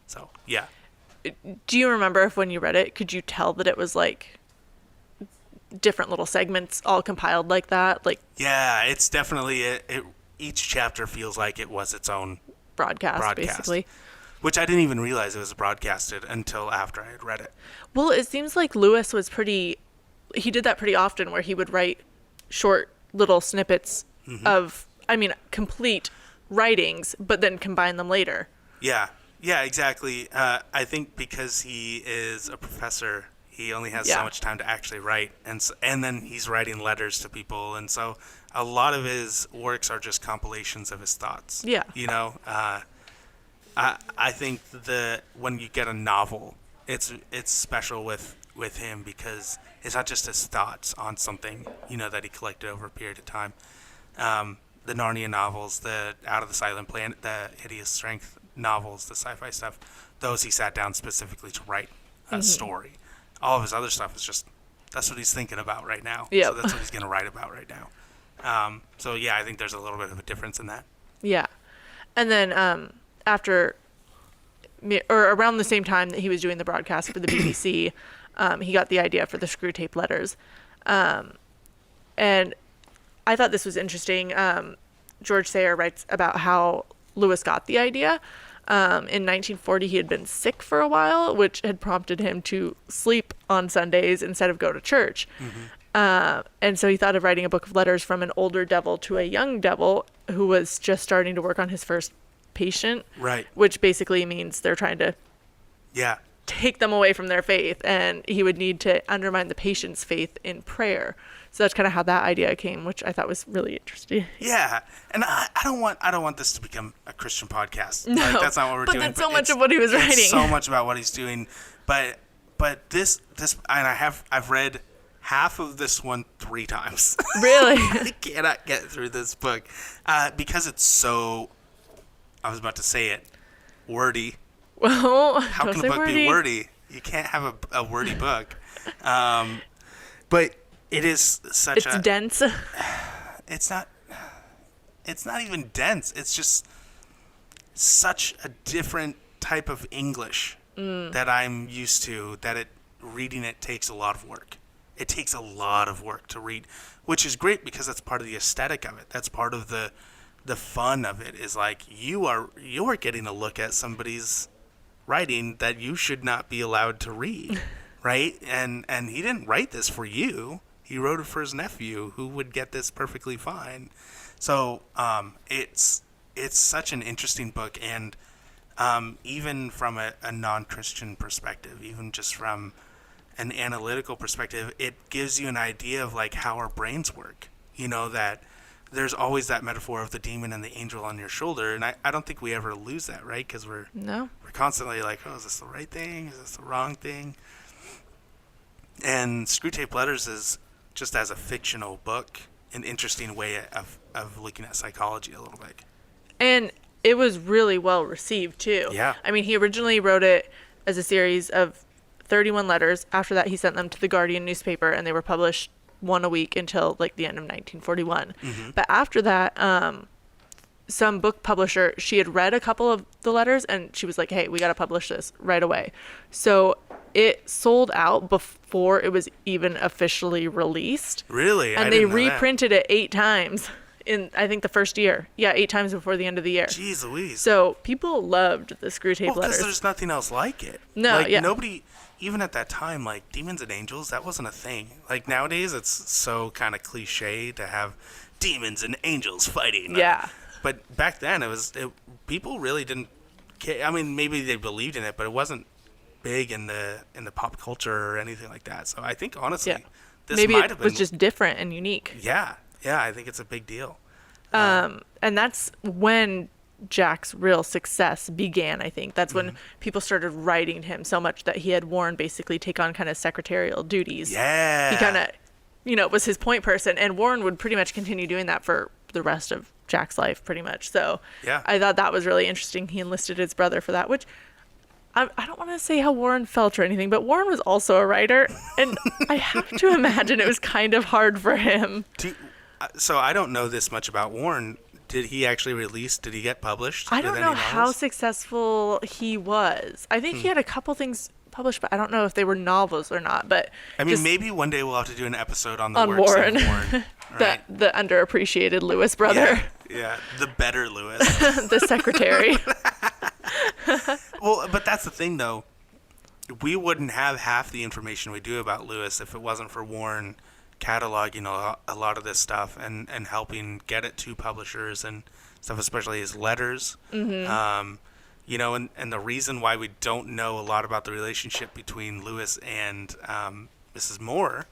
So, yeah. Do you remember if when you read it, could you tell that it was like different little segments all compiled like that? Like, yeah, it's definitely each chapter feels like it was its own broadcast, basically. Which I didn't even realize it was broadcasted until after I had read it. Well, it seems like Lewis was he did that pretty often, where he would write short little snippets of, complete writings, but then combine them later. Yeah, exactly. I think because he is a professor, he only has so much time to actually write, and then he's writing letters to people, and so a lot of his works are just compilations of his thoughts. Yeah. I think when you get a novel, it's special with with him because it's not just his thoughts on something, that he collected over a period of time. The Narnia novels, the Out of the Silent Planet, the Hideous Strength novels, the sci-fi stuff, those he sat down specifically to write a story. All of his other stuff is just, that's what he's thinking about right now. Yep. So that's what he's going to write about right now. So yeah, I think there's a little bit of a difference in that. Yeah. And then after, or around the same time that he was doing the broadcast for the BBC, he got the idea for the screw tape letters. And I thought this was interesting. George Sayer writes about how Lewis got the idea. In 1940, he had been sick for a while, which had prompted him to sleep on Sundays instead of go to church. And so he thought of writing a book of letters from an older devil to a young devil who was just starting to work on his first patient. Right. Which basically means they're trying to take them away from their faith, and he would need to undermine the patient's faith in prayer. So that's kind of how that idea came, which I thought was really interesting. Yeah, and I don't want this to become a Christian podcast. No, like, that's not what we're doing. But that's so much of what he was writing. It's so much about what he's doing. But this, and I've read half of this one 3 times. Really? I cannot get through this book because it's so. I was about to say it, wordy. Well, how can a book be wordy? You can't have a wordy book. But it is such It's dense. It's not even dense. It's just such a different type of English that I'm used to, that reading it takes a lot of work. It takes a lot of work to read, which is great because that's part of the aesthetic of it. That's part of the fun of it, is like you're getting a look at somebody's writing that you should not be allowed to read, right? And he didn't write this for you. He wrote it for his nephew, who would get this perfectly fine. So it's such an interesting book, and even from a non-Christian perspective, even just from an analytical perspective, it gives you an idea of like how our brains work. That there's always that metaphor of the demon and the angel on your shoulder, and I don't think we ever lose that, right? Because we're constantly like, oh, is this the right thing? Is this the wrong thing? And Screwtape Letters is, just as a fictional book, an interesting way of looking at psychology a little bit. And it was really well received, too. Yeah. I mean, he originally wrote it as a series of 31 letters. After that, he sent them to the Guardian newspaper, and they were published one a week until like the end of 1941. But after that, some book publisher, she had read a couple of the letters, and she was like, hey, we got to publish this right away. So it sold out before it was even officially released. Really? And they reprinted it 8 times in, I think, the first year. Yeah, 8 times before the end of the year. Jeez Louise. So people loved the Screwtape Letters. Because there's nothing else like it. No, Nobody, even at that time, like, demons and angels, that wasn't a thing. Like, nowadays, it's so kind of cliche to have demons and angels fighting. Yeah. But back then, people really didn't care. I mean, maybe they believed in it, but it wasn't big in the pop culture or anything like that. So I think, honestly, this maybe might have been... was just different and unique. Yeah, I think it's a big deal. And that's when Jack's real success began, I think. That's when people started writing him so much that he had Warren basically take on kind of secretarial duties. Yeah. He kind of, was his point person, and Warren would pretty much continue doing that for the rest of Jack's life, pretty much. So yeah. I thought that was really interesting. He enlisted his brother for that, which I don't want to say how Warren felt or anything, but Warren was also a writer, and I have to imagine it was kind of hard for him. So I don't know this much about Warren. Did he actually release? Did he get published? I don't know how successful he was. I think he had a couple things published, but I don't know if they were novels or not. But I mean, maybe one day we'll have to do an episode on the works Warren. of Warren. Right? the underappreciated Lewis brother. Yeah, the better Lewis. The secretary. Well, but that's the thing, though. We wouldn't have half the information we do about Lewis if it wasn't for Warren cataloging a lot of this stuff and helping get it to publishers and stuff, especially his letters. And the reason why we don't know a lot about the relationship between Lewis and Mrs. Moore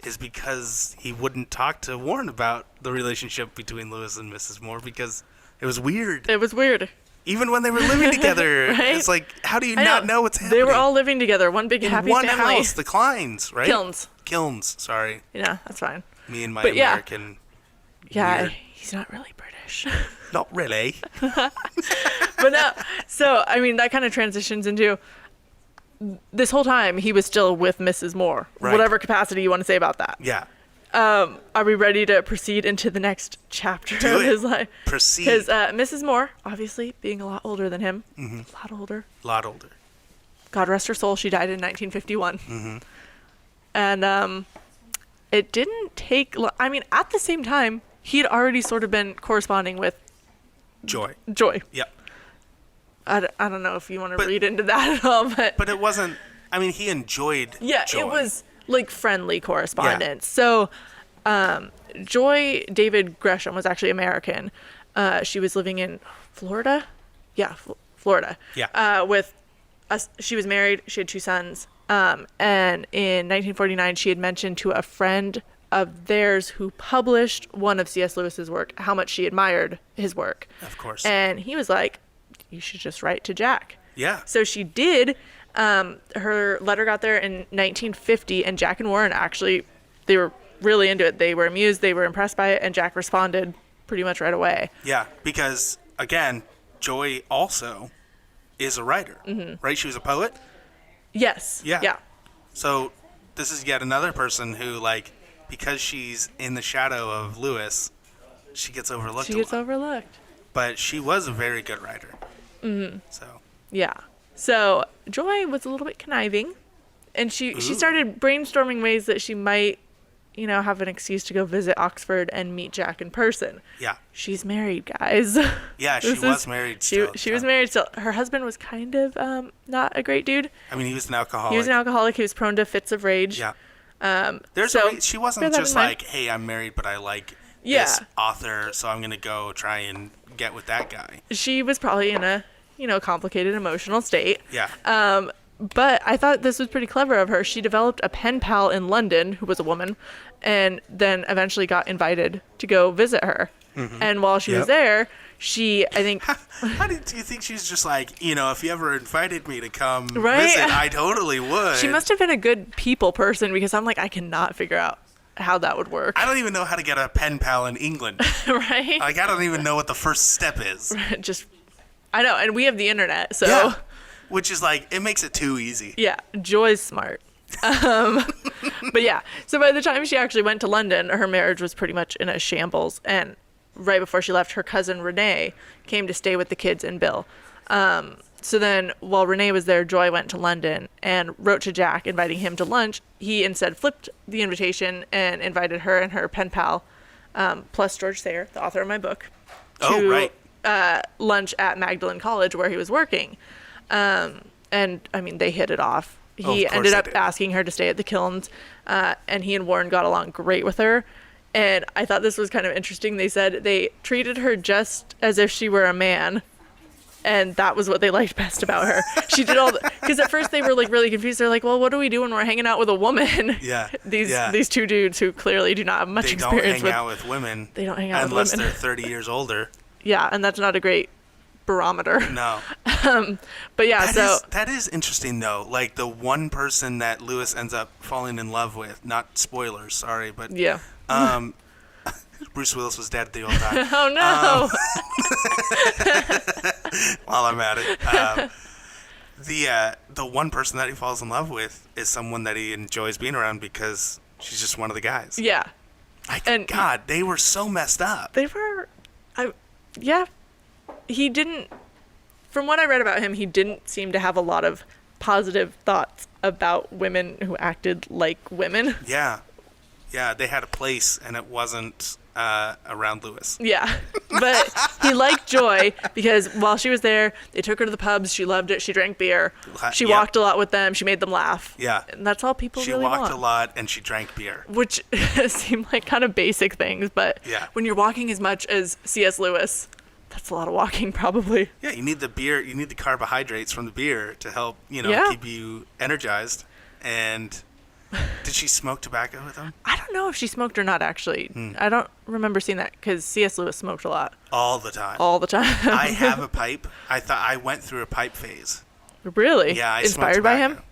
is because he wouldn't talk to Warren about the relationship between Lewis and Mrs. Moore because it was weird. It was weird. Even when they were living together, Right? it's like, how do you not know what's happening? They were all living together, one big in happy one family. house, the Kleins, right? Kilns, sorry. Yeah, that's fine. Me and my But yeah. American. Yeah, weird. he's not really British. Not really. But no, so, I mean, that kind of transitions into this whole time he was still with Mrs. Moore, Right. whatever capacity you want to say about that. Yeah. Are we ready to proceed into the next chapter of his life? Proceed. Because Mrs. Moore, obviously being a lot older than him, a lot older. Lot older. God rest her soul, she died in 1951. Mm-hmm. And it didn't take, I mean, at the same time, he'd already sort of been corresponding with Joy. Yep. I don't know if you want to read into that at all, but... But it wasn't, I mean, he enjoyed Yeah, Joy. it was like friendly correspondence. So, Joy David Gresham was actually American. She was living in Florida. Yeah, Florida. Yeah. With us, she was married. She had 2 sons. And in 1949, she had mentioned to a friend of theirs who published one of C.S. Lewis's work how much she admired his work. Of course. And he was like, "You should just write to Jack." Yeah. So she did. Her letter got there in 1950, and Jack and Warren actually, they were really into it. They were amused, they were impressed by it, and Jack responded pretty much right away. Yeah, because, again, Joy also is a writer, right? She was a poet? Yes. Yeah. Yeah. So this is yet another person who, like, because she's in the shadow of Lewis, she gets overlooked She gets overlooked. But she was a very good writer. So. Yeah. So Joy was a little bit conniving, and she started brainstorming ways that she might, have an excuse to go visit Oxford and meet Jack in person. Yeah. She's married, guys. Yeah, she was married still. She was married still. Her husband was kind of not a great dude. I mean, he was an alcoholic. He was an alcoholic. He was prone to fits of rage. Yeah. So she wasn't just like, hey, I'm married, but I like this author, so I'm going to go try and get with that guy. She was probably in a, complicated emotional state. Yeah. But I thought this was pretty clever of her. She developed a pen pal in London who was a woman, and then eventually got invited to go visit her. Mm-hmm. And while she was there, I think... How do you think she's just like, if you ever invited me to come right? visit, I totally would. She must have been a good people person, because I'm like, I cannot figure out how that would work. I don't even know how to get a pen pal in England. Right? Like, I don't even know what the first step is. I know, and we have the internet, so... Yeah. Which is like, it makes it too easy. Yeah, Joy's smart. But yeah, so by the time she actually went to London, her marriage was pretty much in a shambles. And right before she left, her cousin Renee came to stay with the kids and Bill. So then while Renee was there, Joy went to London and wrote to Jack inviting him to lunch. He instead flipped the invitation and invited her and her pen pal, plus George Sayer, the author of my book, to lunch at Magdalen College where he was working. And I mean, they hit it off. He ended up asking her to stay at the Kilns, and he and Warren got along great with her. And I thought this was kind of interesting. They said they treated her just as if she were a man, and that was what they liked best about her. She did all because at first they were like really confused. They're like, well, what do we do when we're hanging out with a woman? Yeah. These 2 dudes who clearly do not have much experience with. They don't hang out with women. They don't hang out with women. Unless they're 30 years older. Yeah, and that's not a great barometer. No. But yeah, that is interesting though. Like the one person that Lewis ends up falling in love with, not spoilers, sorry, but yeah. Bruce Willis was dead the whole time. Oh no. While I'm at it, the one person that he falls in love with is someone that he enjoys being around because she's just one of the guys. Yeah. God, they were so messed up. They were, yeah. He didn't, from what I read about him, he didn't seem to have a lot of positive thoughts about women who acted like women. Yeah. Yeah, they had a place, and it wasn't around Lewis. Yeah, but he liked Joy because while she was there, they took her to the pubs. She loved it. She drank beer. She walked a lot with them. She made them laugh. Yeah. And that's all people really want. She walked a lot, and she drank beer. Which seem like kind of basic things, but when you're walking as much as C.S. Lewis, that's a lot of walking, probably. Yeah, you need the beer. You need the carbohydrates from the beer to help, keep you energized. And Did she smoke tobacco with him? I don't know if she smoked or not, actually. I don't remember seeing that because C.S. Lewis smoked a lot. All the time. All the time. I have a pipe. I went through a pipe phase. Really? Yeah, I smoked Inspired by tobacco. him?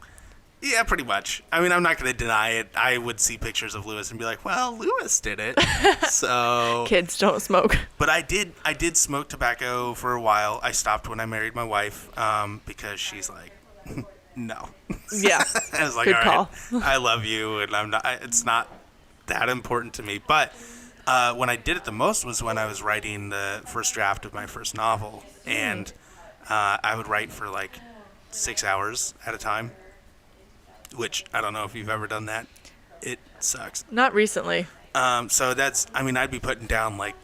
Yeah, pretty much. I mean, I'm not going to deny it. I would see pictures of Lewis and be like, well, Lewis did it. So Kids don't smoke. But I did smoke tobacco for a while. I stopped when I married my wife because she's like, no. Yeah. I was like, Good all call. right, I love you, and it's not that important to me. But when I did it the most was when I was writing the first draft of my first novel, and I would write for like 6 hours at a time, which I don't know if you've ever done that. It sucks. Not recently. So I'd be putting down like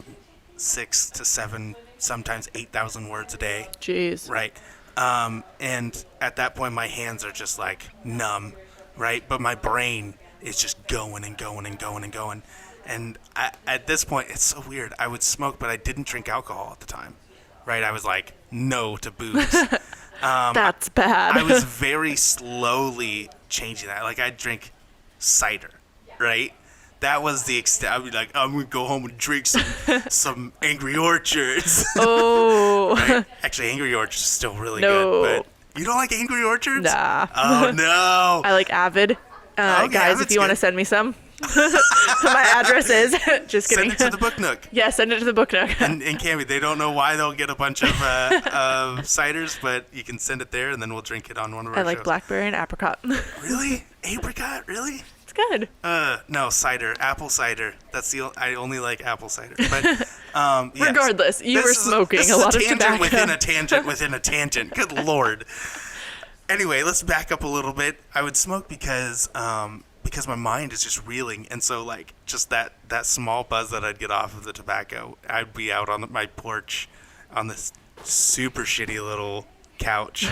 6 to 7, sometimes 8,000 words a day. Jeez. Right. And at that point, my hands are just like numb, right? But my brain is just going and going and going and going. And at this point, it's so weird. I would smoke, but I didn't drink alcohol at the time, right? I was like, no to booze. That's bad. I was very slowly changing that. Like, I'd drink cider, right? That was the extent. I'd be like, I'm going to go home and drink some Angry Orchards. Oh. Right? Actually, Angry Orchards is still really No. good. But you don't like Angry Orchards? Nah. Oh, no. I like Avid. Okay, Guys, if Avid's you want to good. send me some. My address is. Just kidding. Send it to the Book Nook. Yeah, send it to the Book Nook. And Cammy, they don't know why they'll get a bunch of ciders, but you can send it there, and then we'll drink it on one of our I like shows. blackberry and apricot. Really? Apricot? Really? It's good. No, cider. Apple cider. I only like apple cider. But yes. Regardless, you were smoking this a is lot of tangent tobacco. within a tangent within a tangent. Good Lord. Anyway, let's back up a little bit. I would smoke because my mind is just reeling, and so like just that small buzz that I'd get off of the tobacco, I'd be out on my porch on this super shitty little couch,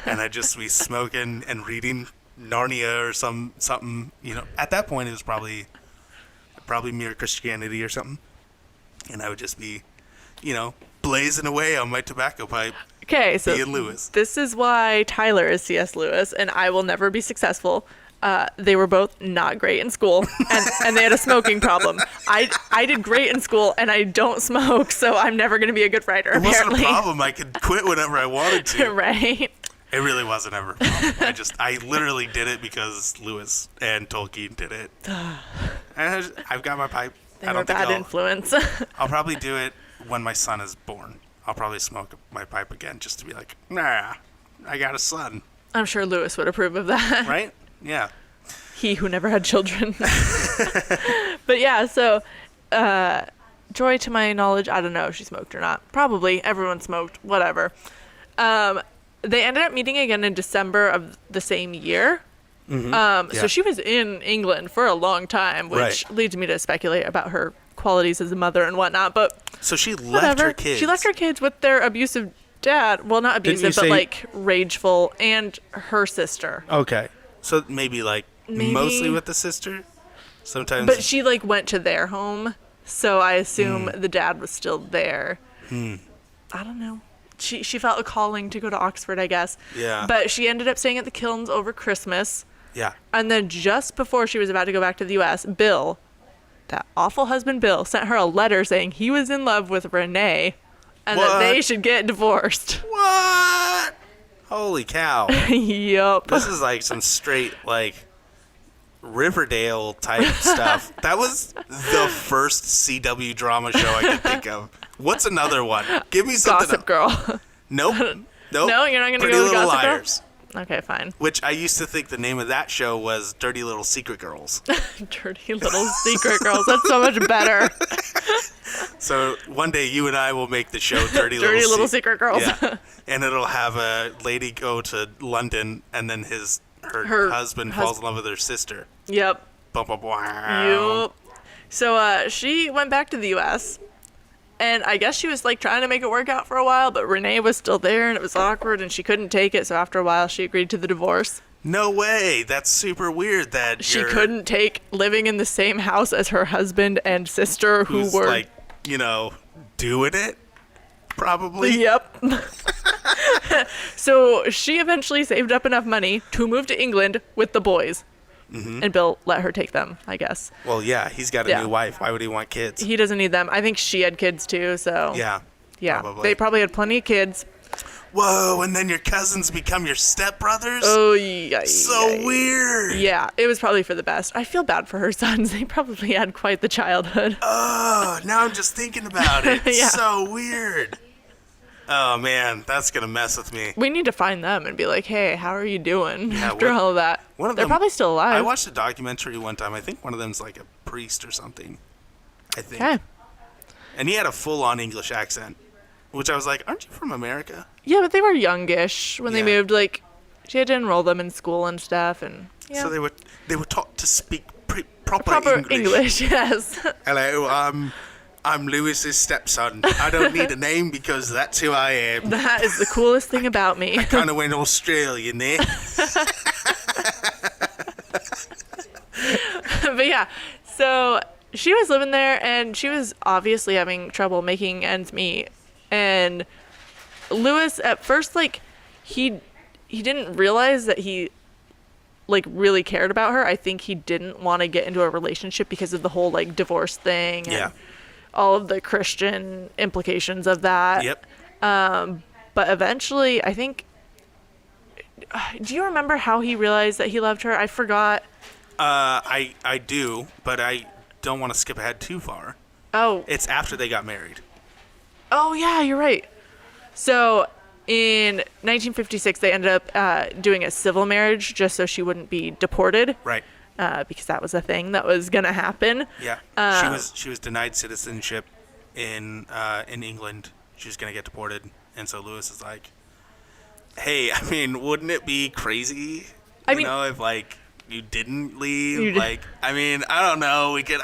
and I'd just be smoking and reading Narnia or something. You know, at that point it was probably Mere Christianity or something, and I would just be, blazing away on my tobacco pipe. Okay, so Ian Lewis. this is why Tyler is C.S. Lewis, and I will never be successful. They were both not great in school, and they had a smoking problem. I did great in school, and I don't smoke, so I'm never going to be a good writer, It wasn't apparently. a problem. I could quit whenever I wanted to. Right? It really wasn't ever a problem. I literally did it because Lewis and Tolkien did it. And I've got my pipe. They I were don't think bad influence. I'll probably do it when my son is born. I'll probably smoke my pipe again just to be like, nah, I got a son. I'm sure Lewis would approve of that. Right? Yeah. He who never had children. But yeah, so Joy, to my knowledge, I don't know if she smoked or not. Probably. Everyone smoked. Whatever. They ended up meeting again in December of the same year. Mm-hmm. So she was in England for a long time, which Right. leads me to speculate about her qualities as a mother and whatnot. But So she left whatever. her kids. She left her kids with their abusive dad. Well, not Didn't you abusive, but say- like rageful, and her sister. Okay. So maybe Maybe. mostly with the sister. Sometimes. But she like went to their home, so I assume the dad was still there. I don't know. She felt a calling to go to Oxford, I guess. Yeah. But she ended up staying at the Kilns over Christmas, Yeah. and then just before she was about to go back to the U.S., Bill, that awful husband Bill, sent her a letter saying he was in love with Renee, and that What? they should get divorced. What? Holy cow. Yup. This is like some straight Riverdale type stuff. That was the first CW drama show I could think of. What's another one? Give me something. Gossip Girl. Nope. No, you're not gonna Pretty go with Little Gossip Girl? Liars. Okay, fine. Which I used to think the name of that show was Dirty Little Secret Girls. Dirty Little Secret Girls. That's so much better. So one day you and I will make the show Dirty, Dirty Little Se- Secret Girls. Yeah. And it'll have a lady go to London, and then her husband falls in love with her sister. Yep. Bum, bum, wow. Yep. So she went back to the U.S., and I guess she was like trying to make it work out for a while, but Renee was still there, and it was awkward, and she couldn't take it. So after a while, she agreed to the divorce. No way. That's super weird that She couldn't take living in the same house as her husband and sister, who who's were doing it. Probably. Yep. So she eventually saved up enough money to move to England with the boys. And Bill let her take them, I guess. Well, yeah, he's got a new wife. Why would he want kids? He doesn't need them. I think she had kids too, so. Yeah. Yeah. They probably had plenty of kids. Whoa, and then your cousins become your stepbrothers? Oh, yeah. So weird. Yeah, it was probably for the best. I feel bad for her sons. They probably had quite the childhood. Oh, now I'm just thinking about it. It's so weird. Oh, man, that's going to mess with me. We need to find them and be like, hey, how are you doing after all of that? They're probably still alive. I watched a documentary one time. I think one of them's like a priest or something. I think. Okay. And he had a full-on English accent, which I was like, aren't you from America? Yeah, but they were youngish when they moved. Like, she had to enroll them in school and stuff, and so they were taught to speak proper English. Yes. Hello, I'm Lewis's stepson. I don't need a name because that's who I am. That is the coolest thing about me. I kind of went Australian there. But yeah, so she was living there, and she was obviously having trouble making ends meet. And Lewis, at first, like, he didn't realize that he, like, really cared about her. I think he didn't want to get into a relationship because of the whole, like, divorce thing. And all of the Christian implications of that. Yep. But eventually, I think, do you remember how he realized that he loved her? I forgot. I do, but I don't want to skip ahead too far. Oh. It's after they got married. Oh, yeah, you're right. So in 1956, they ended up doing a civil marriage just so she wouldn't be deported. Right. Because that was a thing that was going to happen. Yeah. She was denied citizenship in England. She was going to get deported. And so Lewis is like, hey, I mean, wouldn't it be crazy, if, like, you didn't leave? Like, I mean, I don't know. We could,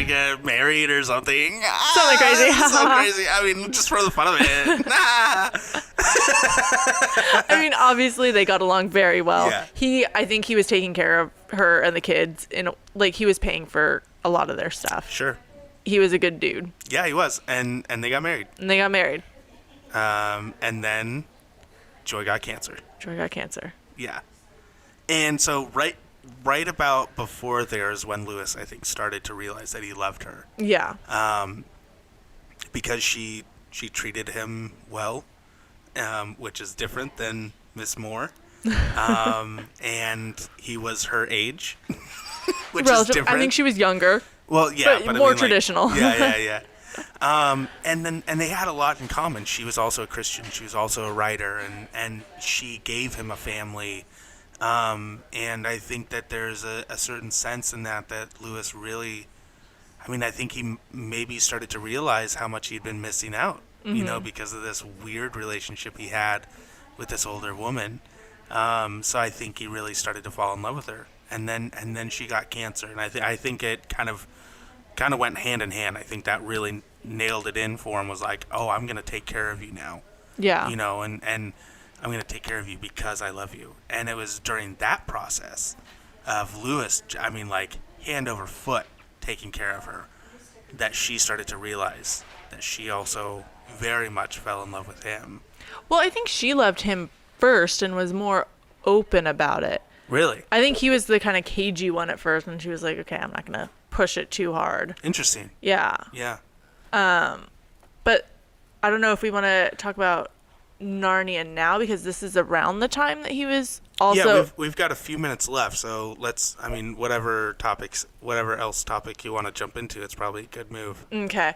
get married or something. Something crazy. So crazy. I mean, just for the fun of it. I mean, obviously they got along very well. Yeah. I think he was taking care of her and the kids, and like he was paying for a lot of their stuff. Sure. He was a good dude. Yeah, he was, and they got married. And then Joy got cancer. Yeah. And so right about before there is when Lewis, I think, started to realize that he loved her. Yeah. Because she treated him well, which is different than Miss Moore. And he was her age, which is different. I think she was younger. Well, yeah, but more I mean, traditional. Like, yeah. And they had a lot in common. She was also a Christian. She was also a writer, and she gave him a family. And I think that there's a certain sense in that Lewis really, I mean, I think he maybe started to realize how much he'd been missing out, because of this weird relationship he had with this older woman. So I think he really started to fall in love with her. And then she got cancer, and I think it kind of went hand in hand. I think that really nailed it in for him. Was like, oh, I'm gonna take care of you now. Yeah. And I'm gonna take care of you because I love you. And it was during that process of Lewis, I mean, like hand over foot taking care of her, that she started to realize that she also very much fell in love with him. Well, I think she loved him first and was more open about it. Really? I think he was the kind of cagey one at first, and she was like, okay, I'm not going to push it too hard. Interesting. Yeah. Yeah. But I don't know if we want to talk about Narnia now, because this is around the time that he was also... Yeah, we've got a few minutes left, so let's, I mean, whatever else topic you want to jump into, it's probably a good move. Okay.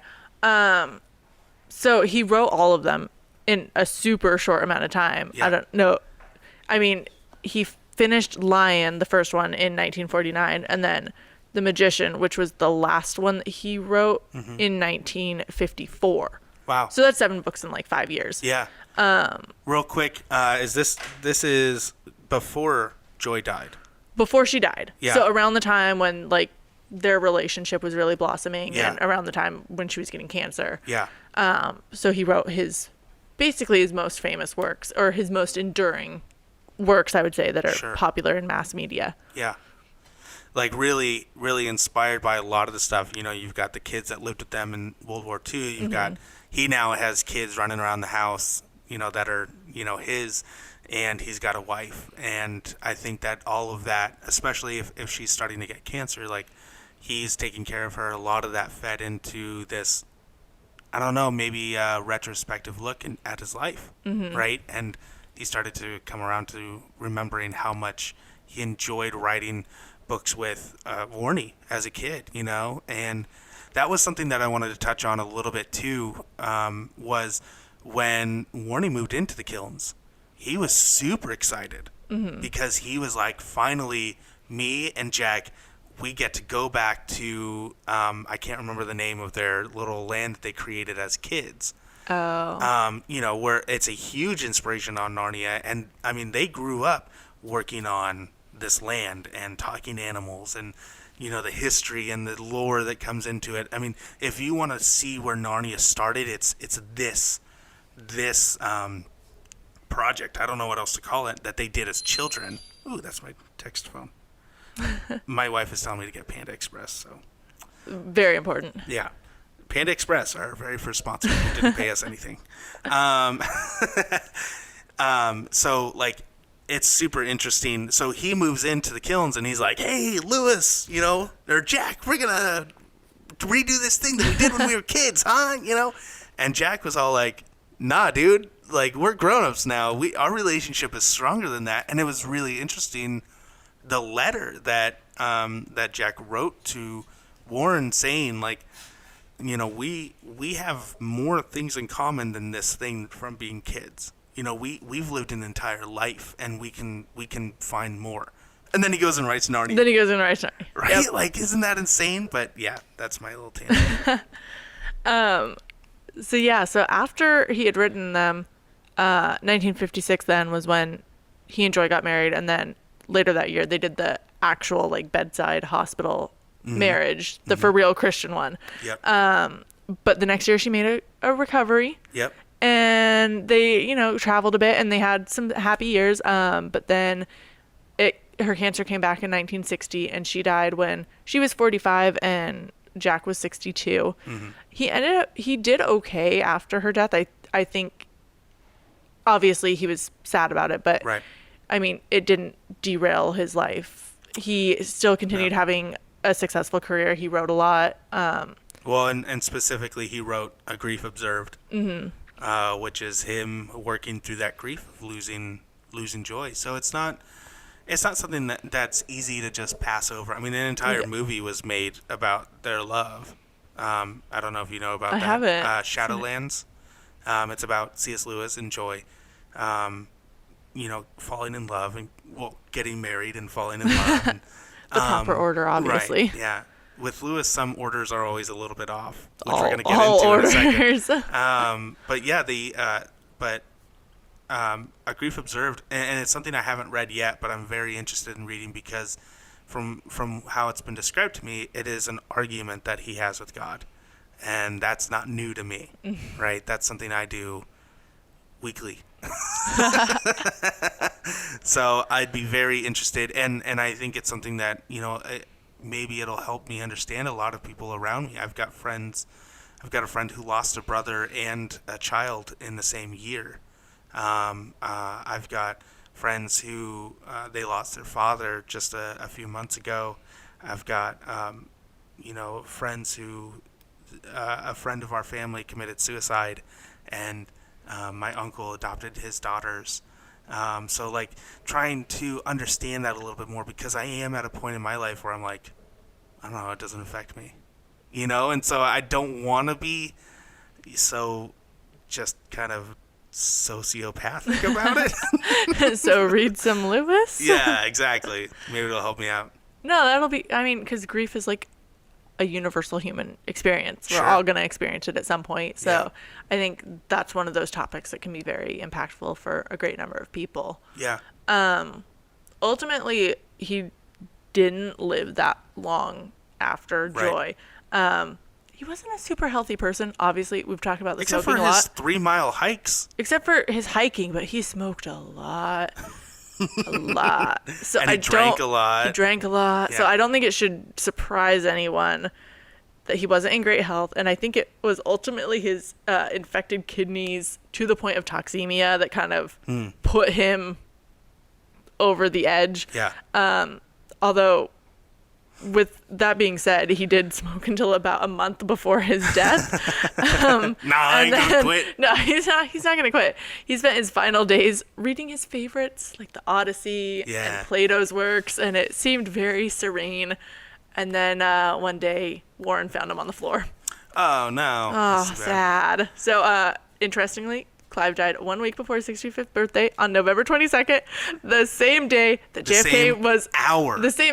So he wrote all of them in a super short amount of time. Yeah. I don't know. I mean, he finished Lion, the first one, in 1949, and then The Magician, which was the last one that he wrote, in 1954. Wow. So that's 7 books in like 5 years. Yeah. Real quick, this is before Joy died? Before she died. Yeah. So around the time when like their relationship was really blossoming, yeah. and around the time when she was getting cancer. Yeah. So he wrote basically his most famous works, or his most enduring works, I would say, that are Sure. popular in mass media. Yeah. Like really, really inspired by a lot of the stuff. You know, you've got the kids that lived with them in World War II. You've got, he now has kids running around the house, you know, that are, his, and he's got a wife. And I think that all of that, especially if she's starting to get cancer, like, he's taking care of her. A lot of that fed into this, I don't know, maybe a retrospective look at his life, right? And he started to come around to remembering how much he enjoyed writing books with Warnie as a kid, and that was something that I wanted to touch on a little bit too, was when Warnie moved into the Kilns, he was super excited because he was like, finally, me and Jack, we get to go back to, I can't remember the name of their little land that they created as kids. Oh. Where it's a huge inspiration on Narnia. And, I mean, they grew up working on this land and talking animals and, the history and the lore that comes into it. I mean, if you want to see where Narnia started, it's this project, I don't know what else to call it, that they did as children. Ooh, that's my text phone. My wife is telling me to get Panda Express, so. Very important. Yeah. Panda Express, our very first sponsor, who didn't pay us anything. So, like, it's super interesting. So he moves into the Kilns, and he's like, hey, Lewis, or Jack, we're going to redo this thing that we did when we were kids, huh? And Jack was all like, nah, dude, like, we're grown-ups now. Our relationship is stronger than that. And it was really interesting, the letter that Jack wrote to Warren saying, like, we have more things in common than this thing from being kids. We've lived an entire life, and we can find more. And then he goes and writes Narnia. Right? Yep. Like, isn't that insane? But yeah, that's my little tangent. So after he had written them, 1956 then was when he and Joy got married, and then later that year they did the actual, like, bedside hospital marriage, the for real Christian one. Yep. But the next year she made a recovery. Yep. And they, traveled a bit, and they had some happy years. But then her cancer came back in 1960, and she died when she was 45 and Jack was 62. He did okay after her death. I think obviously he was sad about it, but right. I mean, it didn't derail his life. He still continued having a successful career. He wrote a lot. Well, and specifically, he wrote A Grief Observed, which is him working through that grief of losing Joy. So it's not something that's easy to just pass over. I mean, an entire movie was made about their love. I don't know if you know about that. I haven't. Shadowlands. It's about C.S. Lewis and Joy, falling in love and getting married and falling in love. And, the proper order, obviously. Right, yeah. With Lewis, some orders are always a little bit off, which we're going to get into in a second. But yeah, A Grief Observed, and it's something I haven't read yet, but I'm very interested in reading because from how it's been described to me, it is an argument that he has with God. And that's not new to me, right? That's something I do weekly. So I'd be very interested, and I think it's something that, maybe it'll help me understand a lot of people around me. I've got a friend who lost a brother and a child in the same year. I've got friends who they lost their father just a few months ago. I've got friends who a friend of our family committed suicide, and my uncle adopted his daughters. So, like, trying to understand that a little bit more, because I am at a point in my life where I'm like, I don't know, it doesn't affect me, and so I don't want to be so just kind of sociopathic about it. So read some Lewis. Yeah, exactly. Maybe it'll help me out. No, that'll be, because grief is like a universal human experience. Sure. We're all going to experience it at some point. So Yeah. I think that's one of those topics that can be very impactful for a great number of people. Yeah. Ultimately, he didn't live that long after Joy. Right. He wasn't a super healthy person. Obviously, we've talked about the Except smoking for a his lot. 3-mile hikes. Except for his hiking, but he smoked a lot. A lot. So And he drank a lot. He drank a lot. Yeah. So I don't think it should surprise anyone that he wasn't in great health, and I think it was ultimately his infected kidneys to the point of toxemia that kind of put him over the edge. Yeah. Although, with that being said, he did smoke until about a month before his death. I ain't gonna quit. No, he's not going to quit. He spent his final days reading his favorites, like the Odyssey and Plato's works, and it seemed very serene. And then one day, Warren found him on the floor. Oh, no. Oh, sad. So, interestingly, Clive died 1 week before his 65th birthday on November 22nd, the same day that The same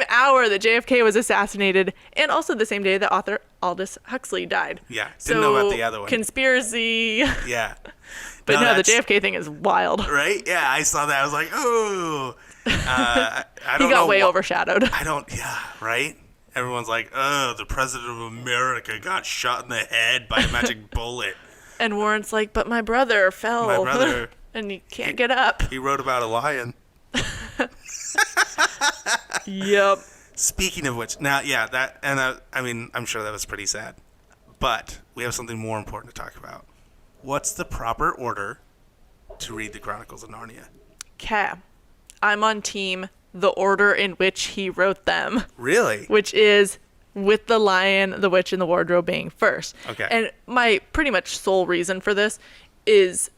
hour that JFK was assassinated, and also the same day that author Aldous Huxley died. Yeah, didn't know about the other one. Conspiracy. Yeah. But no, the JFK thing is wild. Right? Yeah, I saw that. I was like, oh. I don't know. He got way overshadowed. Right? Everyone's like, oh, the president of America got shot in the head by a magic bullet. And Warren's like, but my brother fell. My brother. And he can't get up. He wrote about a lion. Yep. Speaking of which, now, yeah, that, and I mean, I'm sure that was pretty sad. But we have something more important to talk about. What's the proper order to read the Chronicles of Narnia? Okay. I'm on team the order in which he wrote them. Really? Which is with the Lion, the Witch, and the Wardrobe being first. Okay. And my pretty much sole reason for this is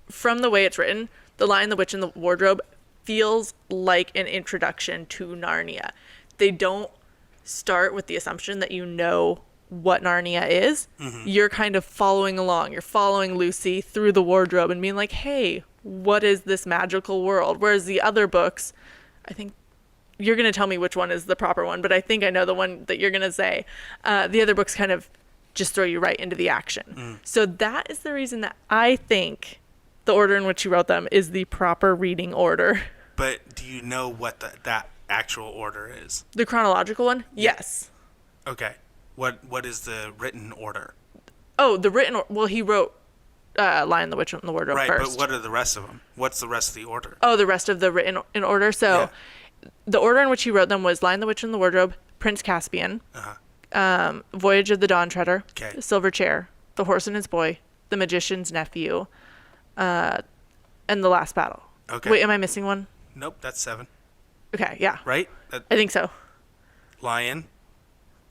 from the way it's written, the Lion, the Witch, and the Wardrobe feels like an introduction to Narnia. They don't start with the assumption that you know what Narnia is. Mm-hmm. You're kind of following along. You're following Lucy through the wardrobe and being like, hey, what is this magical world? Whereas the other books, I think you're going to tell me which one is the proper one, but I think I know the one that you're going to say. The other books kind of just throw you right into the action. So that is the reason that I think the order in which you wrote them is the proper reading order. But do you know what that actual order is? The chronological one? Yes. Okay. What is the written order? Oh, the written well, he wrote Lion, the Witch, and the Wardrobe right, first. But what are the rest of them? What's the rest of the order? Oh, the rest of the written in order. So the order in which he wrote them was Lion, the Witch, and the Wardrobe, Prince Caspian, Voyage of the Dawn Treader, Silver Chair, The Horse and His Boy, The Magician's Nephew, and The Last Battle. Okay. Wait, am I missing one? Nope, that's 7. Okay, yeah. Right? I think so. Lion,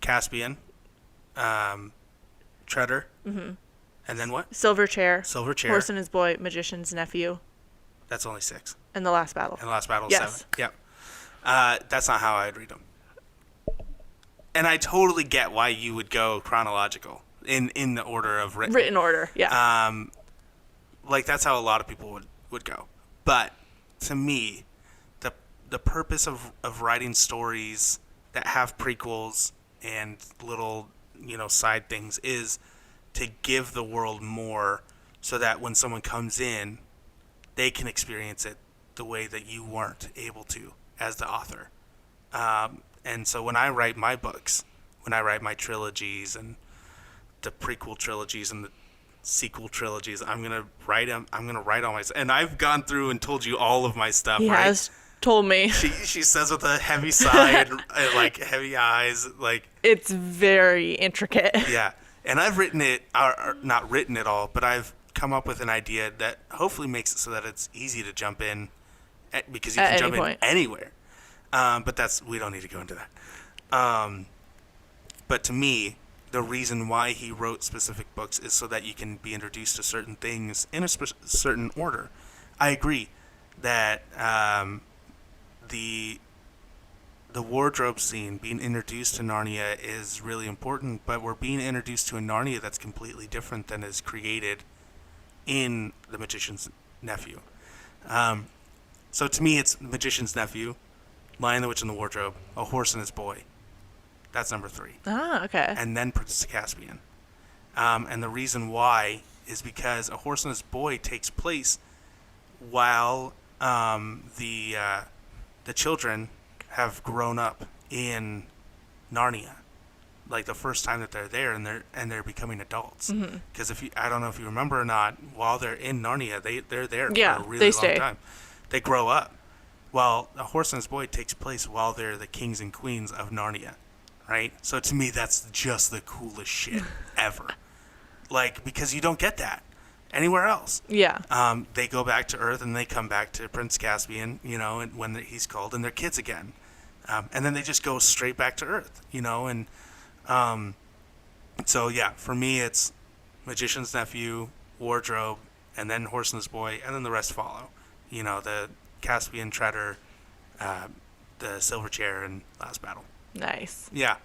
Caspian, Treader, and then what? Silver Chair, Horse and His Boy, Magician's Nephew. That's only 6. And The Last Battle. And The Last Battle is yes. 7. Yep. That's not how I'd read them. And I totally get why you would go chronological in the order of written. Written order, yeah. Like that's how a lot of people would go. But to me, the purpose of writing stories that have prequels and little, side things is to give the world more so that when someone comes in, they can experience it the way that you weren't able to as the author. And so when I write my books, when I write my trilogies and the prequel trilogies and the sequel trilogies, I'm going to write them. I'm going to write all my stuff. And I've gone through and told you all of my stuff, he right? He has told me. She says with a heavy sigh and like heavy eyes, like it's very intricate. Yeah, and I've written it, or not written it all, but I've come up with an idea that hopefully makes it so that it's easy to jump in, because you can jump in anywhere. But we don't need to go into that. But to me, the reason why he wrote specific books is so that you can be introduced to certain things in a certain order. I agree that the wardrobe scene, being introduced to Narnia, is really important, but we're being introduced to a Narnia that's completely different than is created in The Magician's Nephew. So to me, it's The Magician's Nephew, Lion, the Witch, and the Wardrobe, A Horse and His Boy. That's number 3. Ah, okay. And then Prince Caspian. And the reason why is because A Horse and His Boy takes place while the children have grown up in Narnia, like the first time that they're there, and they're becoming adults. Because I don't know if you remember or not, while they're in Narnia, they're there for a really long time. They grow up. Well, A Horse and His Boy takes place while they're the kings and queens of Narnia. right? So to me, that's just the coolest shit ever. Like, because you don't get that anywhere else. Yeah. They go back to Earth and they come back to Prince Caspian, and when he's called, and they're kids again. And then they just go straight back to Earth, and so yeah, for me it's Magician's Nephew, Wardrobe, and then Horseman's Boy, and then the rest follow. The Caspian Treader, the Silver Chair, and Last Battle. Nice. Yeah,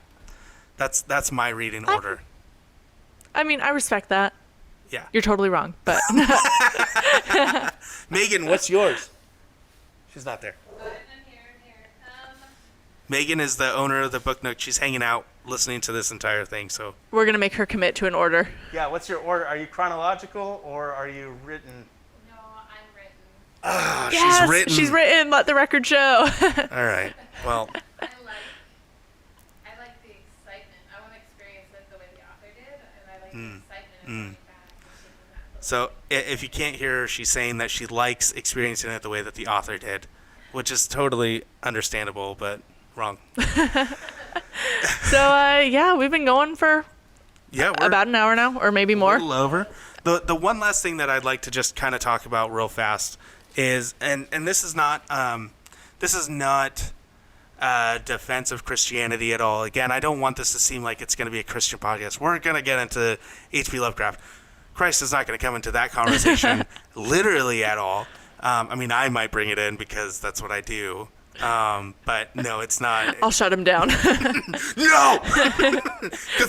that's my reading order. I mean, I respect that. Yeah. You're totally wrong, but... Megan, what's yours? She's not there. I'm here. Megan is the owner of the Book Nook. She's hanging out, listening to this entire thing, so... We're going to make her commit to an order. Yeah, what's your order? Are you chronological, or are you written? No, I'm written. Ah, Yes, she's written. she's written. Let the record show. All right, well... I like the excitement. I want to experience it the way the author did, and I like the excitement of going back and taking that. So if you can't hear her, she's saying that she likes experiencing it the way that the author did, which is totally understandable, but wrong. So, yeah, we've been going for Yeah, we're about an hour now, or maybe a more. little over. The one last thing that I'd like to just kind of talk about real fast is, and this is not defense of Christianity at all. Again, I don't want this to seem like it's going to be a Christian podcast. We're going to get into H.P. Lovecraft. Christ is not going to come into that conversation literally at all. I mean, I might bring it in because that's what I do. But no, it's not. I'll shut him down. No!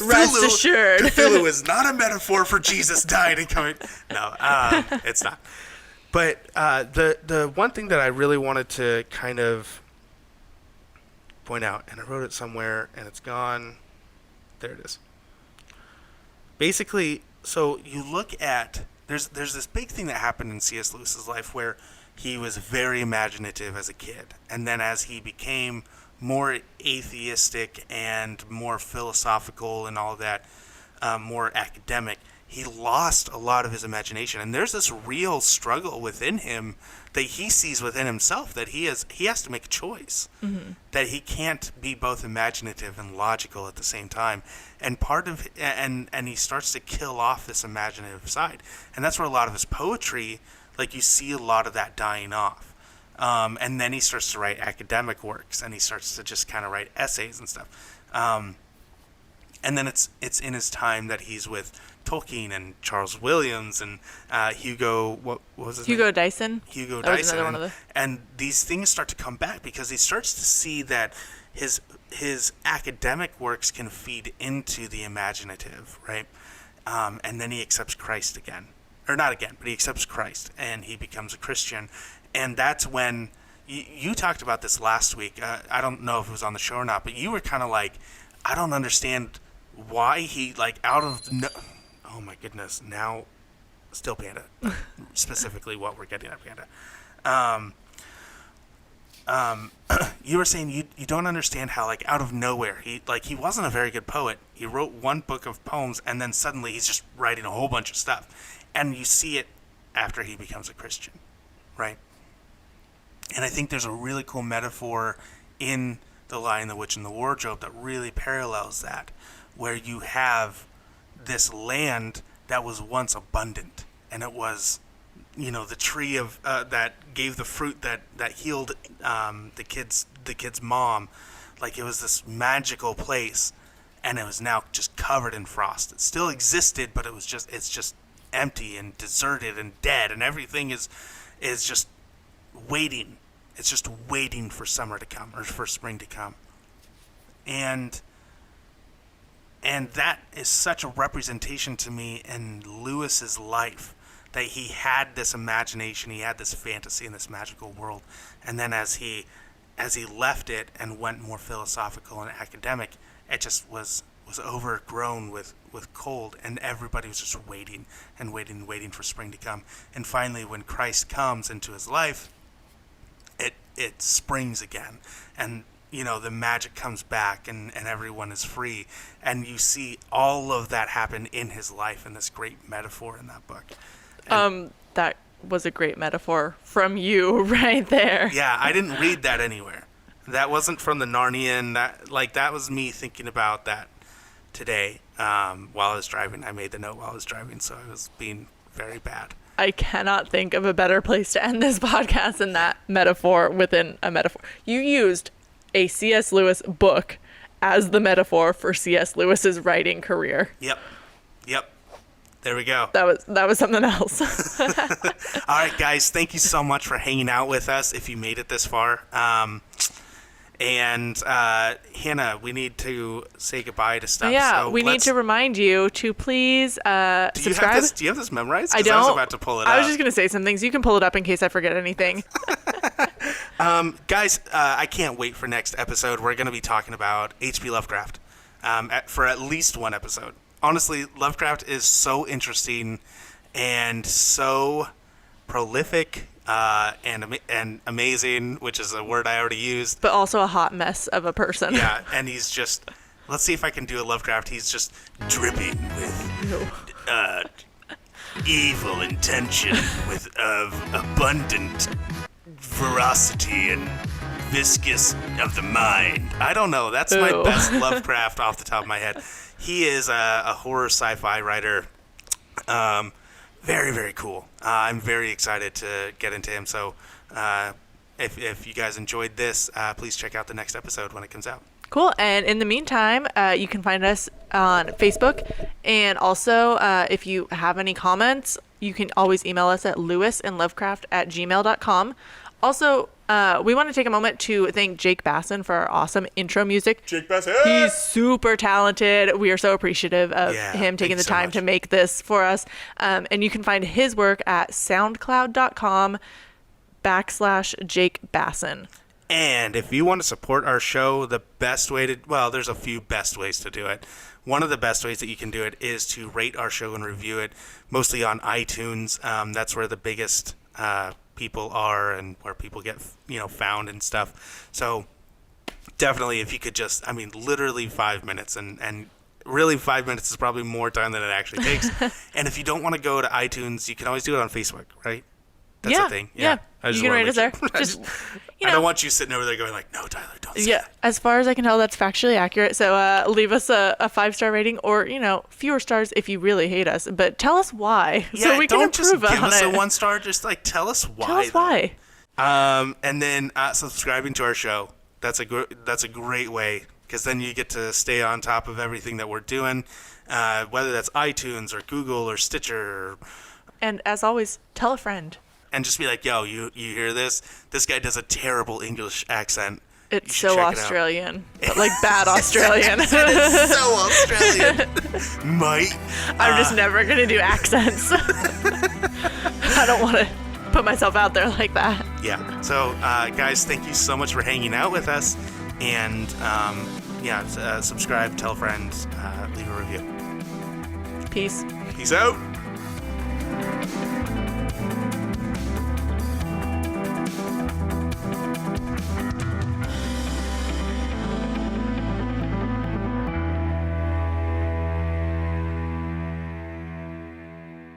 Rest assured. Cthulhu is not a metaphor for Jesus dying and coming. No, it's not. But the one thing that I really wanted to kind of point out, and I wrote it somewhere, and it's gone. There it is. Basically, so you look at there's this big thing that happened in C.S. Lewis's life where he was very imaginative as a kid, and then as he became more atheistic and more philosophical and all that, more academic, he lost a lot of his imagination. And there's this real struggle within him that he sees within himself, that he has to make a choice, that he can't be both imaginative and logical at the same time. And and he starts to kill off this imaginative side. And that's where a lot of his poetry, like, you see a lot of that dying off. And then he starts to write academic works, and he starts to just kind of write essays and stuff. And then it's in his time that he's with Tolkien and Charles Williams and Hugo, what was his name? Hugo Dyson. Hugo That was Dyson. another one of the... And these things start to come back because he starts to see that his academic works can feed into the imaginative, right? And then he accepts Christ again. Or not again, but he accepts Christ, and he becomes a Christian. And that's when, you talked about this last week. I don't know if it was on the show or not, but you were kind of like, I don't understand why he, like, out of no... Oh my goodness, now, still Panda. Specifically what we're getting at, Panda. You were saying you don't understand how, like, out of nowhere, he wasn't a very good poet. He wrote one book of poems, and then suddenly he's just writing a whole bunch of stuff. And you see it after he becomes a Christian, right? And I think there's a really cool metaphor in The Lion, the Witch, and the Wardrobe that really parallels that, where you have this land that was once abundant, and it was, the tree of that gave the fruit that healed the kid's mom. Like, it was this magical place, and it was now just covered in frost. It still existed, but it's just empty and deserted and dead, and everything is just waiting. It's just waiting for summer to come, or for spring to come. And that is such a representation to me in Lewis's life, that he had this imagination, he had this fantasy in this magical world, and then as he left it and went more philosophical and academic, it just was overgrown with cold, and everybody was just waiting for spring to come. And finally, when Christ comes into his life, it springs again, and the magic comes back, and everyone is free. And you see all of that happen in his life in this great metaphor in that book. And, that was a great metaphor from you right there. yeah, I didn't read that anywhere. That wasn't from the Narnian. That was me thinking about that today while I was driving. I made the note while I was driving, so I was being very bad. I cannot think of a better place to end this podcast than that metaphor within a metaphor. You used a C.S. Lewis book as the metaphor for C.S. Lewis's writing career. Yep. There we go. That was something else. All right, guys. Thank you so much for hanging out with us if you made it this far. And Hannah, we need to say goodbye to stuff. Yeah, so we need to remind you to please subscribe. Do you have this memorized? I don't. I was about to pull it up. I was just going to say some things. You can pull it up in case I forget anything. Guys, I can't wait for next episode. We're going to be talking about H.P. Lovecraft for at least one episode. Honestly, Lovecraft is so interesting and so prolific and amazing, which is a word I already used. But also a hot mess of a person. Yeah, and he's just... Let's see if I can do a Lovecraft. He's just dripping with evil intention, with abundant ferocity and viscous of the mind. I don't know. That's my best Lovecraft off the top of my head. He is a horror sci-fi writer. Very, very cool. I'm very excited to get into him. So if you guys enjoyed this, please check out the next episode when it comes out. Cool. And in the meantime, you can find us on Facebook. And also, if you have any comments, you can always email us at lewisandlovecraft@gmail.com. Also, we want to take a moment to thank Jake Basson for our awesome intro music. Jake Basson! He's super talented. We are so appreciative of him taking the time to make this for us. And you can find his work at soundcloud.com/Jake Basson. And if you want to support our show, the best way to... Well, there's a few best ways to do it. One of the best ways that you can do it is to rate our show and review it, mostly on iTunes. That's where the biggest... people are and where people get found and stuff. So definitely, if you could just, literally 5 minutes, and really 5 minutes is probably more time than it actually takes. And if you don't want to go to iTunes, you can always do it on Facebook, right? That's the thing. Yeah. You can rate us there. I don't want you sitting over there going like, no, Tyler, don't say that. As far as I can tell, that's factually accurate. So leave us a 5-star rating, or fewer stars if you really hate us. But tell us why, so we can improve on it. Don't just give us a 1-star. Just tell us why. Tell us why. And then subscribing to our show. That's a great way, because then you get to stay on top of everything that we're doing, whether that's iTunes or Google or Stitcher. And as always, tell a friend. And just be like, yo, you hear this? This guy does a terrible English accent. It's so Australian, but like bad Australian. It is so Australian. Mate. I'm just never going to do accents. I don't want to put myself out there like that. Yeah. So, guys, thank you so much for hanging out with us. And, subscribe, tell a friend, leave a review. Peace. Peace out.